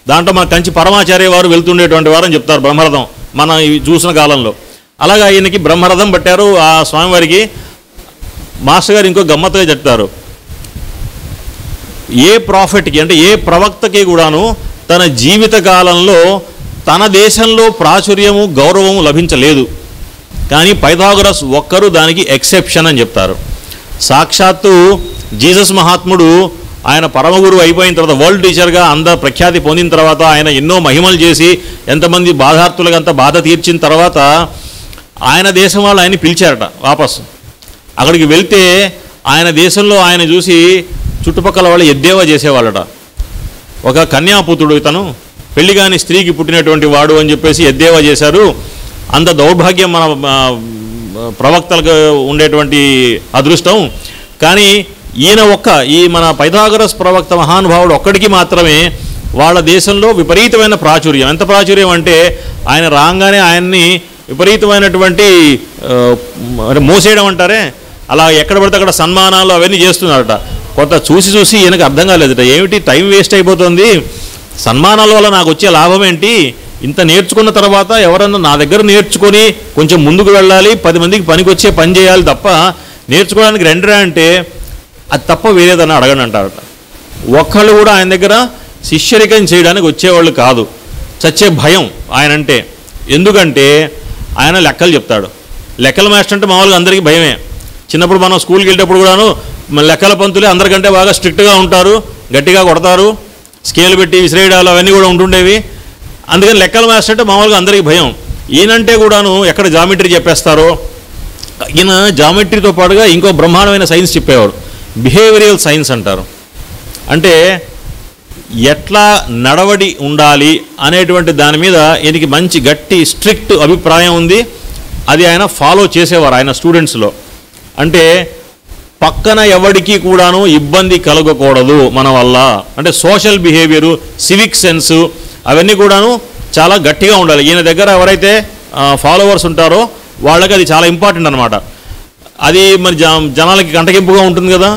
దాంట్లో మన కంచి పరమాచార్య వారు వెళ్తుండేటువంటి వారు అని చెప్తారు బ్రహ్మరథం మనం చూసిన కాలంలో. అలాగా ఈయనకి బ్రహ్మరథం పట్టారు ఆ స్వామివారికి. మాస్టర్ గారు ఇంకో గమ్మత్తుగా చెప్తారు, ఏ ప్రాఫిట్కి అంటే ఏ ప్రవక్తకి కూడాను తన జీవిత కాలంలో తన దేశంలో ప్రాచుర్యము గౌరవము లభించలేదు, కానీ పైథాగరస్ ఒక్కరు దానికి ఎక్సెప్షన్ అని చెప్తారు. సాక్షాత్తు జీసస్ మహాత్ముడు ఆయన పరమగురు అయిపోయిన తర్వాత, వరల్డ్ టీచర్గా అందరు ప్రఖ్యాతి పొందిన తర్వాత, ఆయన ఎన్నో మహిమలు చేసి ఎంతమంది బాధార్తులకు అంత బాధ తీర్చిన తర్వాత ఆయన దేశం వాళ్ళు ఆయన పిలిచారట వాపసు. అక్కడికి వెళ్తే ఆయన దేశంలో ఆయన చూసి చుట్టుపక్కల వాళ్ళు ఎద్దేవా చేసేవాళ్ళట. ఒక కన్యాపుత్రుడు ఇతను, పెళ్లి కాని స్త్రీకి పుట్టినటువంటి వాడు అని చెప్పేసి ఎద్దేవా చేశారు. అంత దౌర్భాగ్యం మన ప్రవక్తలకు ఉండేటువంటి అదృష్టం. కానీ ఈయన ఈ మన పైథాగరస్ ప్రవక్త మహానుభావుడు ఒక్కడికి మాత్రమే వాళ్ళ దేశంలో విపరీతమైన ప్రాచుర్యం. ఎంత ప్రాచుర్యం అంటే ఆయన రాగానే ఆయన్ని విపరీతమైనటువంటి మోసేయడం అంటారే, అలా ఎక్కడ పడితే అక్కడ సన్మానాలు అవన్నీ చేస్తున్నారట. కొంత చూసి ఈయనకు అర్థం కాలేదట, ఏమిటి టైం వేస్ట్ అయిపోతుంది, సన్మానాల వల్ల నాకు వచ్చే లాభం ఏంటి, ఇంత నేర్చుకున్న తర్వాత ఎవరన్నా నా దగ్గర నేర్చుకొని కొంచెం ముందుకు వెళ్ళాలి, 10 మందికి పనికొచ్చే పని చేయాలి తప్ప నేర్చుకోవడానికి రెండరా అంటే అది తప్ప వేరేదని అడగండి అంటారట. ఒక్కళ్ళు కూడా ఆయన దగ్గర శిష్యరికం చేయడానికి వచ్చేవాళ్ళు కాదు. చచ్చే భయం ఆయన అంటే. ఎందుకంటే ఆయన లెక్కలు చెప్తాడు. లెక్కల మాస్టర్ అంటే మామూలుగా అందరికీ భయమే. చిన్నప్పుడు మనం స్కూల్కి వెళ్ళేటప్పుడు కూడాను లెక్కల పంతులే అందరికంటే బాగా స్ట్రిక్ట్గా ఉంటారు, గట్టిగా కొడతారు, స్కేల్ పెట్టి విసిరేయడాలు అవన్నీ కూడా ఉంటుండేవి. అందుకని లెక్కల మాస్టర్ అంటే మామూలుగా అందరికీ భయం. ఈయనంటే కూడాను ఎక్కడ జామెట్రీ చెప్పేస్తారో, ఈయన జామెట్రీతో పాటుగా ఇంకో బ్రహ్మాండమైన సైన్స్ చెప్పేవాడు, బిహేవియరల్ సైన్స్ అంటారు. అంటే ఎట్లా నడవడి ఉండాలి అనేటువంటి దాని మీద ఈయనకి మంచి గట్టి స్ట్రిక్ట్ అభిప్రాయం ఉంది. అది ఆయన ఫాలో చేసేవారు ఆయన స్టూడెంట్స్లో. అంటే పక్కన ఎవరికి కూడాను ఇబ్బంది కలగకూడదు మన వల్ల, అంటే సోషల్ బిహేవియరు, సివిక్ సెన్సు అవన్నీ కూడాను చాలా గట్టిగా ఉండాలి. ఈయన దగ్గర ఎవరైతే ఫాలోవర్స్ ఉంటారో వాళ్ళకి అది చాలా ఇంపార్టెంట్ అనమాట. అది మరి జనాలకి కంటగింపుగా ఉంటుంది కదా,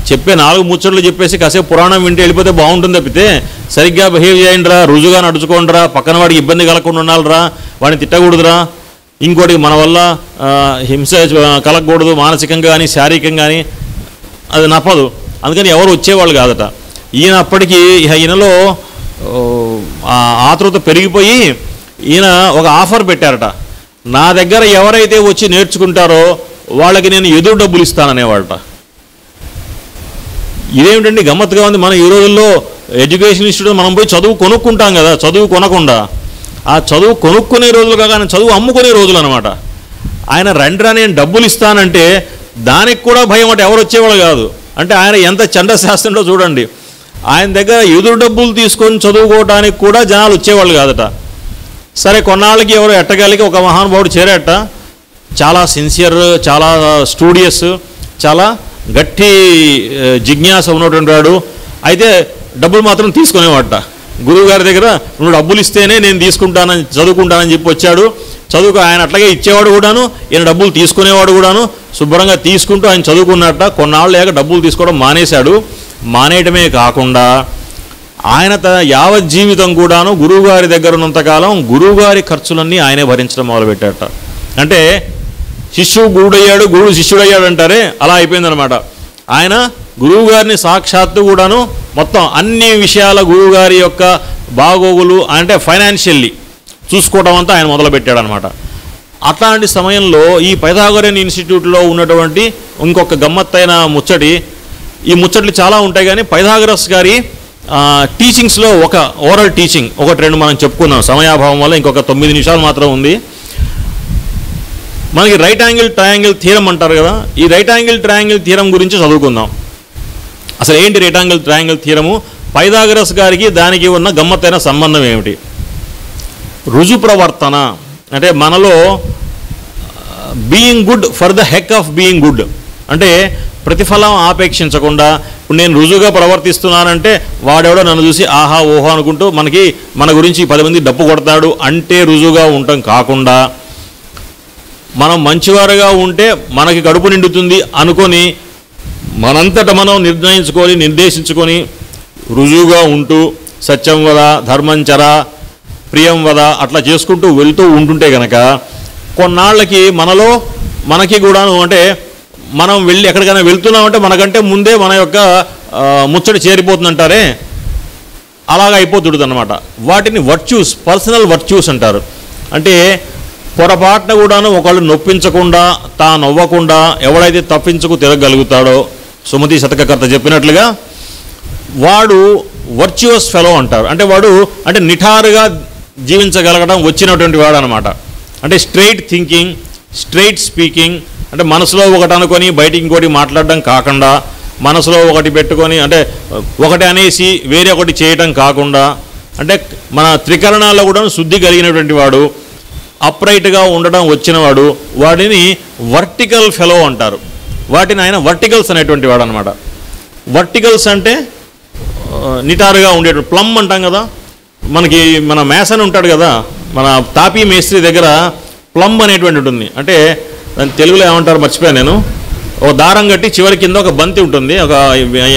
చెప్పే 4 ముచ్చట్లు చెప్పేసి కాసేపు పురాణం వింటే వెళ్ళిపోతే బాగుంటుంది తప్పితే సరిగ్గా బిహేవ్ చేయండిరా, రుజువుగా నడుచుకోండిరా, పక్కన వాడికి ఇబ్బంది కలగకుండా ఉండాలిరా, వాడిని తిట్టకూడదురా, ఇంకోటి మన వల్ల హింస కలగకూడదు మానసికంగా కానీ శారీరకంగా కానీ, అది నప్పదు. అందుకని ఎవరు వచ్చేవాళ్ళు కాదట. ఈయన అప్పటికి ఈయనలో ఆతృత పెరిగిపోయి ఈయన ఒక ఆఫర్ పెట్టారట, నా దగ్గర ఎవరైతే వచ్చి నేర్చుకుంటారో వాళ్ళకి నేను ఎదురు డబ్బులు ఇస్తాననేవాడట. ఇదేమిటండి గమ్మత్తుగా ఉంది. మనం ఈ రోజుల్లో ఎడ్యుకేషన్ ఇన్స్టిట్యూట్ మనం పోయి చదువు కొనుక్కుంటాం కదా, చదువు కొనకుండా ఆ చదువు కొనుక్కునే రోజులు కాక చదువు అమ్ముకునే రోజులు అనమాట. ఆయన రండిరా నేను డబ్బులు ఇస్తానంటే దానికి కూడా భయం అంటే ఎవరు వచ్చేవాళ్ళు కాదు. అంటే ఆయన ఎంత చండశాస్త్రంలో చూడండి, ఆయన దగ్గర ఎదురు డబ్బులు తీసుకొని చదువుకోవడానికి కూడా జనాలు వచ్చేవాళ్ళు కాదట. సరే కొన్నాళ్ళకి ఎవరు ఎట్టగలిగి ఒక మహానుభావుడు చేరేట, చాలా సిన్సియర్, చాలా స్టూడియస్, చాలా గట్టి జిజ్ఞాస ఉన్నటువంటి వాడు. అయితే డబ్బులు మాత్రం తీసుకునేవాడట. గురువు గారి దగ్గర నువ్వు డబ్బులు ఇస్తేనే నేను తీసుకుంటానని చదువుకుంటానని చెప్పి వచ్చాడు. చదువుకు ఆయన అట్లాగే ఇచ్చేవాడు కూడాను, ఈయన డబ్బులు తీసుకునేవాడు కూడాను. శుభ్రంగా తీసుకుంటూ ఆయన చదువుకున్నట్ట. కొన్నాళ్ళు లేక డబ్బులు తీసుకోవడం మానేశాడు. మానేయటమే కాకుండా ఆయన తన యావత్ జీవితం కూడాను గురువుగారి దగ్గర ఉన్నంతకాలం గురువుగారి ఖర్చులన్నీ ఆయనే భరించడం మొదలుపెట్టాట. అంటే శిష్యుడు గురుడయ్యాడు, గురుడు శిష్యుడయ్యాడు అంటారే, అలా అయిపోయిందనమాట. ఆయన గురువుగారిని సాక్షాత్తు కూడాను మొత్తం అన్ని విషయాల గురువుగారి యొక్క బాగోగులు అంటే ఫైనాన్షియల్లీ చూసుకోవడం అంతా ఆయన మొదలుపెట్టాడు అనమాట. అట్లాంటి సమయంలో ఈ పైథాగోరియన్ ఇన్స్టిట్యూట్లో ఉన్నటువంటి ఇంకొక గమ్మత్తైన ముచ్చటి, ఈ ముచ్చట్లు చాలా ఉంటాయి కానీ పైథాగరస్ గారి టీచింగ్స్లో ఒక ఓరల్ టీచింగ్ 1-2 మనం చెప్పుకుందాం. సమయాభావం వల్ల ఇంకొక 9 నిమిషాలు మాత్రం ఉంది. మనకి రైట్ యాంగిల్ ట్రయాంగిల్ థీరం అంటారు కదా, ఈ రైట్ యాంగిల్ ట్రయాంగిల్ థీరం గురించి చదువుకుందాం. అసలు ఏంటి రైట్ యాంగిల్ ట్రయాంగిల్ థీరము, పైథాగరస్ గారికి దానికి ఉన్న గమ్మత్తైన సంబంధం ఏమిటి? రుజు ప్రవర్తన అంటే మనలో being good for the heck of being good, అంటే ప్రతిఫలం ఆపేక్షించకుండా ఇప్పుడు నేను రుజువుగా ప్రవర్తిస్తున్నానంటే వాడెవడో నన్ను చూసి ఆహా ఓహో అనుకుంటూ మన గురించి 10 మంది డప్పు కొడతాడు అంటే రుజువుగా ఉండటం కాకుండా, మనం మంచివారుగా ఉంటే మనకి కడుపు నిండుతుంది అనుకొని మనంతట మనం నిర్దేశించుకొని రుజువుగా ఉంటూ సత్యం వద, ధర్మం చర, ప్రియం వద అట్లా చేసుకుంటూ వెళ్తూ ఉంటుంటే కనుక కొన్నాళ్ళకి మనకి కూడాను, అంటే మనం వెళ్ళి ఎక్కడికైనా వెళ్తున్నామంటే మనకంటే ముందే మన యొక్క ముచ్చట చేరిపోతుందంటారే, అలాగ అయిపోతుంది అన్నమాట. వాటిని వర్చ్యూస్, పర్సనల్ వర్చ్యూస్ అంటారు. అంటే పొరపాటున కూడాను ఒకళ్ళు నొప్పించకుండా, తానవ్వకుండా ఎవడైతే తప్పించుకు తిరగలుగుతాడో, సుమతి శతకకర్త చెప్పినట్లుగా వాడు వర్చ్యువస్ ఫెలో అంటారు. అంటే వాడు నిఠారుగా జీవించగలగడం వచ్చినటువంటి వాడు అనమాట. అంటే స్ట్రైట్ థింకింగ్, స్ట్రైట్ స్పీకింగ్, అంటే మనసులో ఒకటి అనుకొని బయటికి ఇంకోటి మాట్లాడడం కాకుండా, మనసులో ఒకటి పెట్టుకొని అంటే ఒకటి అనేసి వేరే ఒకటి చేయటం కాకుండా, అంటే మన త్రికరణాల్లో కూడా శుద్ధి కలిగినటువంటి వాడు, అప్రైట్గా ఉండడం వచ్చినవాడు, వాడిని వర్టికల్ ఫెలో అంటారు. వాటిని ఆయన వర్టికల్స్ అనేటువంటి వాడు అనమాట. వర్టికల్స్ అంటే నిటారుగా ఉండేటువంటి, ప్లమ్ అంటాం కదా, మన మేసన్ ఉంటాడు కదా, మన తాపీ మేస్త్రి దగ్గర ప్లమ్ అనేటువంటి ఉంటుంది. అంటే దాని తెలుగులో ఏమంటారు మర్చిపోయాను నేను. ఒక దారం కట్టి చివరి కింద ఒక బంతి ఉంటుంది, ఒక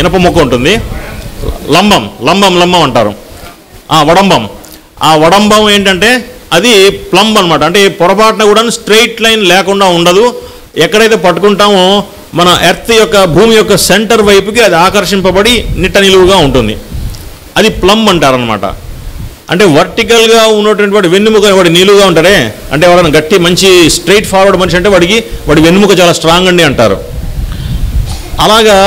ఇనప మొక్క ఉంటుంది, లంబం అంటారు. ఆ వడంబం ఏంటంటే అది ప్లంబ్ అనమాట. అంటే పొరపాటున కూడా స్ట్రైట్ లైన్ లేకుండా ఉండదు. ఎక్కడైతే పట్టుకుంటామో మన ఎర్త్ యొక్క, భూమి యొక్క సెంటర్ వైపుకి అది ఆకర్షింపబడి నిట్ట నిలువుగా ఉంటుంది. అది ప్లంబ్ అంటారనమాట. అంటే వర్టికల్గా ఉన్నటువంటి వాడు వెన్నుముక, వాడు నిలువుగా ఉంటాడే, అంటే ఎవరైనా గట్టి మంచి స్ట్రైట్ ఫార్వర్డ్ మనిషి అంటే వాడి వెన్నుముక చాలా స్ట్రాంగ్ అండి అంటారు. అలాగా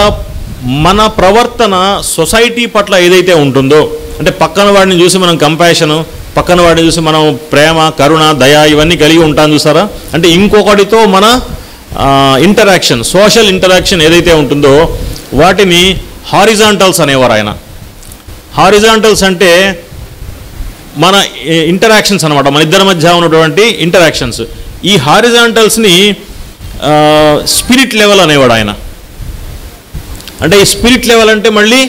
మన ప్రవర్తన సొసైటీ పట్ల ఏదైతే ఉంటుందో, అంటే పక్కన వాడిని చూసి మనం కంపాషను, పక్కన వాడిని చూసి మనం ప్రేమ, కరుణ, దయ ఇవన్నీ కలిగి ఉంటాం చూసారా. అంటే ఇంకొకటితో మన ఇంటరాక్షన్, సోషల్ ఇంటరాక్షన్ ఏదైతే ఉంటుందో వాటిని హారిజాంటల్స్ అనేవారు ఆయన. హారిజాంటల్స్ అంటే మన ఇంటరాక్షన్స్ అనమాట, మన ఇద్దరి మధ్య ఉన్నటువంటి ఇంటరాక్షన్స్. ఈ హారిజాంటల్స్ని స్పిరిట్ లెవెల్ అనేవాడు ఆయన. అంటే ఈ స్పిరిట్ లెవెల్ అంటే మళ్ళీ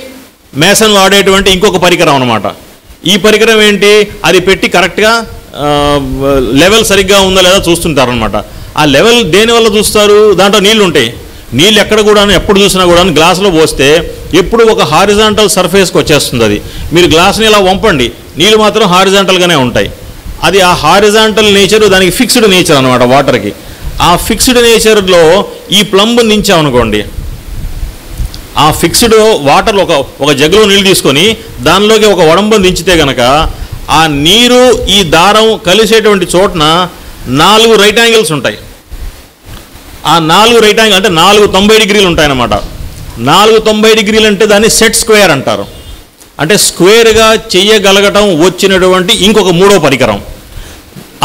మేసన్ వాడేటువంటి ఇంకొక పరికరం అనమాట. ఈ పరికరం ఏంటి, అది పెట్టి కరెక్ట్గా లెవెల్ సరిగ్గా ఉందా లేదా చూస్తుంటారనమాట. ఆ లెవెల్ దేనివల్ల చూస్తారు, దాంట్లో నీళ్ళు ఉంటాయి. నీళ్ళు ఎక్కడ కూడా ఎప్పుడు చూసినా కూడా గ్లాసులో పోస్తే ఎప్పుడు ఒక హారిజాంటల్ సర్ఫేస్కి వచ్చేస్తుంది. అది మీరు గ్లాస్ని ఇలా వంపండి, నీళ్ళు మాత్రం హారిజాంటల్గానే ఉంటాయి. అది ఆ హారిజాంటల్ నేచర్, దానికి ఫిక్స్డ్ నేచర్ అనమాట వాటర్కి. ఆ ఫిక్స్డ్ నేచర్లో ఈ ప్లంబ్ దించామనుకోండి, ఆ ఫిక్స్డ్ వాటర్లో ఒక జగ్గులో నీళ్ళు తీసుకొని దానిలోకి ఒక వడంబం దించితే కనుక ఆ నీరు ఈ దారం కలిసేటువంటి చోటన 4 రైట్ యాంగిల్స్ ఉంటాయి. ఆ 4 రైట్ యాంగిల్ అంటే 4 90 డిగ్రీలు ఉంటాయన్నమాట. 4 90 డిగ్రీలు అంటే దాన్ని సెట్ స్క్వేర్ అంటారు. అంటే స్క్వేర్గా చెయ్యగలగటం వచ్చినటువంటి ఇంకొక 3వ పరికరం.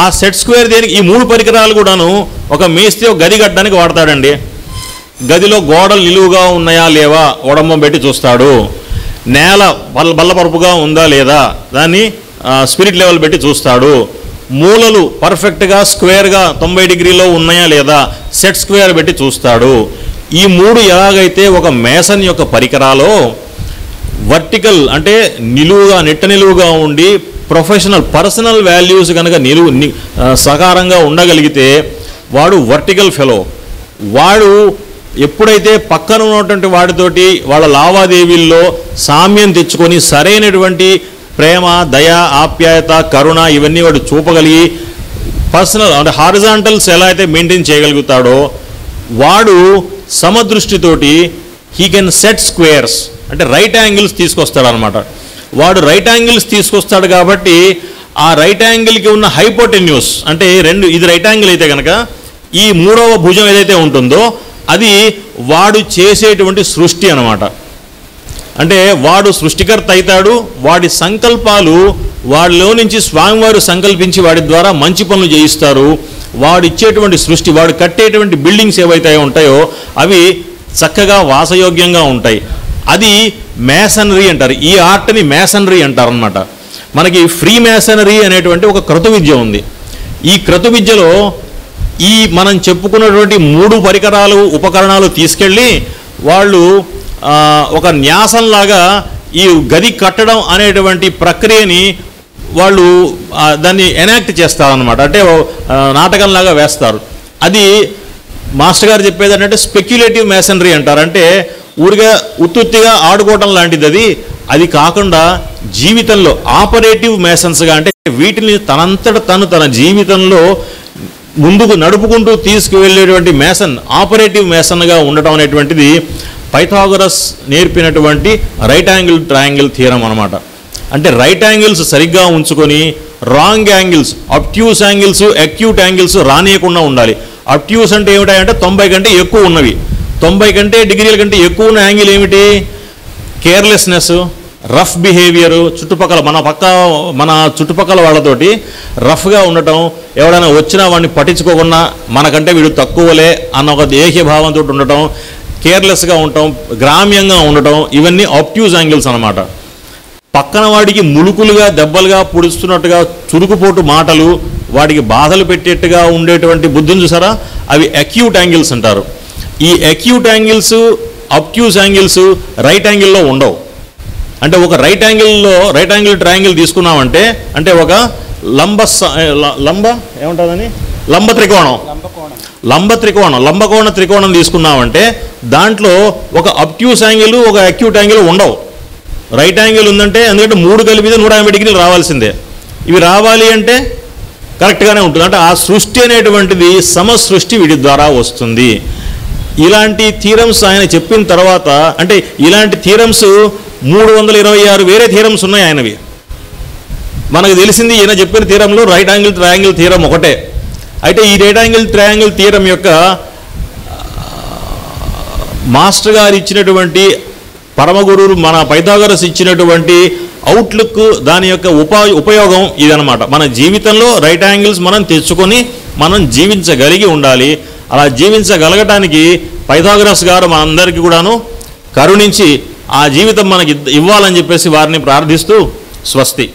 ఆ సెట్ స్క్వేర్ దేనికి, ఈ 3 పరికరాలు కూడాను ఒక మేస్త్రి ఒక గది కట్టడానికి వాడతాడండి. గదిలో గోడలు నిలువుగా ఉన్నాయా లేవా వడంబం పెట్టి చూస్తాడు. నేల బల్లపరుపుగా ఉందా లేదా దాన్ని స్పిరిట్ లెవెల్ పెట్టి చూస్తాడు. మూలలు పర్ఫెక్ట్గా స్క్వేర్గా 90 డిగ్రీలో ఉన్నాయా లేదా సెట్ స్క్వేర్ పెట్టి చూస్తాడు. ఈ 3 ఎలాగైతే ఒక మేసన్ యొక్క పరికరాలో వర్టికల్ అంటే నిలువుగా, నిట్ట నిలువుగా ఉండి పర్సనల్ వాల్యూస్ కనుక సకారంగా ఉండగలిగితే వాడు వర్టికల్ ఫెలో. వాడు ఎప్పుడైతే పక్కన ఉన్నటువంటి వాడితోటి వాళ్ళ లావాదేవీల్లో సామ్యం తెచ్చుకొని సరైనటువంటి ప్రేమ, దయ, ఆప్యాయత, కరుణ ఇవన్నీ వాడు చూపగలిగి పర్సనల్ అంటే హారిజాంటల్స్ ఎలా అయితే మెయింటైన్ చేయగలుగుతాడో వాడు సమదృష్టితోటి హీ కెన్ సెట్ స్క్వేర్స్ అంటే రైట్ యాంగిల్స్ తీసుకొస్తాడు అనమాట. వాడు రైట్ యాంగిల్స్ తీసుకొస్తాడు కాబట్టి ఆ రైట్ యాంగిల్కి ఉన్న హైపోటెన్యూస్ అంటే ఇది రైట్ యాంగిల్ అయితే కనుక ఈ 3వ భుజం ఏదైతే ఉంటుందో అది వాడు చేసేటువంటి సృష్టి అనమాట. అంటే వాడు సృష్టికర్త అవుతాడు. వాడి సంకల్పాలు వాడిలో నుంచి స్వామివారు సంకల్పించి వాడి ద్వారా మంచి పనులు చేయిస్తారు. వాడు ఇచ్చేటువంటి సృష్టి, వాడు కట్టేటువంటి బిల్డింగ్స్ ఏవైతే ఉంటాయో అవి చక్కగా వాసయోగ్యంగా ఉంటాయి. అది మేసనరీ అంటారు. ఈ ఆర్ట్ని మేసనరీ అంటారనమాట. మనకి ఫ్రీ మేసనరీ అనేటువంటి ఒక క్రతు విద్య ఉంది. ఈ క్రతు విద్యలో ఈ మనం చెప్పుకున్నటువంటి 3 పరికరాలు ఉపకరణాలు తీసుకెళ్ళి వాళ్ళు ఒక న్యాసంలాగా ఈ గది కట్టడం అనేటువంటి ప్రక్రియని వాళ్ళు దాన్ని ఎనాక్ట్ చేస్తారన్నమాట. అంటే నాటకంలాగా వేస్తారు. అది మాస్టర్ గారు చెప్పేది ఏంటంటే స్పెక్యులేటివ్ మేసనరీ అంటారు. అంటే ఊరిగా ఉత్తుత్తిగా ఆడుకోవడం లాంటిది అది. అది కాకుండా జీవితంలో ఆపరేటివ్ మేసన్స్గా, అంటే వీటిని తనంతట తన జీవితంలో ముందుకు నడుపుకుంటూ తీసుకువెళ్ళేటువంటి మేసన్, ఆపరేటివ్ మేసన్గా ఉండటం అనేటువంటిది పైథాగరస్ నేర్పినటువంటి రైట్ యాంగిల్ ట్రయాంగిల్ థియరం అనమాట. అంటే రైట్ యాంగిల్స్ సరిగ్గా ఉంచుకొని wrong angles, obtuse angles, acute angles రానియకుండా ఉండాలి. అబ్ట్యూస్ అంటే ఏమిటంటే 90 కంటే ఎక్కువ ఉన్నవి. 90 డిగ్రీల కంటే ఎక్కువ ఉన్న యాంగిల్ ఏమిటి? కేర్లెస్నెస్, రఫ్ బిహేవియరు, మన చుట్టుపక్కల వాళ్ళతోటి రఫ్గా ఉండటం, ఎవడైనా వచ్చినా వాడిని పట్టించుకోకుండా మనకంటే వీడు తక్కువలే అన్న ఒక దేహ్యభావంతో ఉండటం, కేర్లెస్గా ఉండటం, గ్రామ్యంగా ఉండటం, ఇవన్నీ ఆబ్ట్యూస్ యాంగిల్స్ అన్నమాట. పక్కన వాడికి ములుకులుగా దెబ్బలుగా పొడుస్తున్నట్టుగా చురుకుపోటు మాటలు, వాడికి బాధలు పెట్టేట్టుగా ఉండేటువంటి బుద్ధిని చూసారా, అవి అక్యూట్ యాంగిల్స్ అంటారు. ఈ అక్యూట్ యాంగిల్స్, ఆబ్ట్యూస్ యాంగిల్స్ రైట్ యాంగిల్లో ఉండవు. అంటే ఒక రైట్ యాంగిల్ ట్రయాంగిల్ తీసుకున్నామంటే, అంటే ఒక ఏమంటుందని లంబకోణ త్రికోణం తీసుకున్నామంటే దాంట్లో ఒక అబ్ట్యూస్ యాంగిల్, ఒక అక్యూట్ యాంగిల్ ఉండవు. రైట్ యాంగిల్ ఉందంటే ఎందుకంటే 3 కలిపితే 180 డిగ్రీలు రావాల్సిందే. ఇవి రావాలి అంటే కరెక్ట్గానే ఉంటుంది. అంటే ఆ సృష్టి అనేటువంటిది సమసృష్టి వీటి ద్వారా వస్తుంది. ఇలాంటి థీరమ్స్ ఆయన చెప్పిన తర్వాత, అంటే ఇలాంటి థీరమ్స్ 326 వేరే థీరమ్స్ ఉన్నాయి ఆయనవి. మనకు తెలిసింది ఈయన చెప్పిన థీరంలో రైట్ యాంగిల్ ట్రయాంగిల్ థీరం ఒకటే. అయితే ఈ రైట్ యాంగిల్ ట్రయాంగిల్ థీరం యొక్క మాస్టర్ గారు ఇచ్చినటువంటి, పరమ గురువులు మన పైథాగరస్ ఇచ్చినటువంటి అవుట్లుక్, దాని యొక్క ఉపయోగం ఇదనమాట. మన జీవితంలో రైట్ యాంగిల్స్ మనం తెచ్చుకొని మనం జీవించగలిగి ఉండాలి. అలా జీవించగలగటానికి పైథాగరస్ గారు మనందరికీ కూడాను కరుణించి ఆ జీవితం మనకి ఇవ్వాలని చెప్పేసి వారిని ప్రార్థిస్తూ స్వస్తి.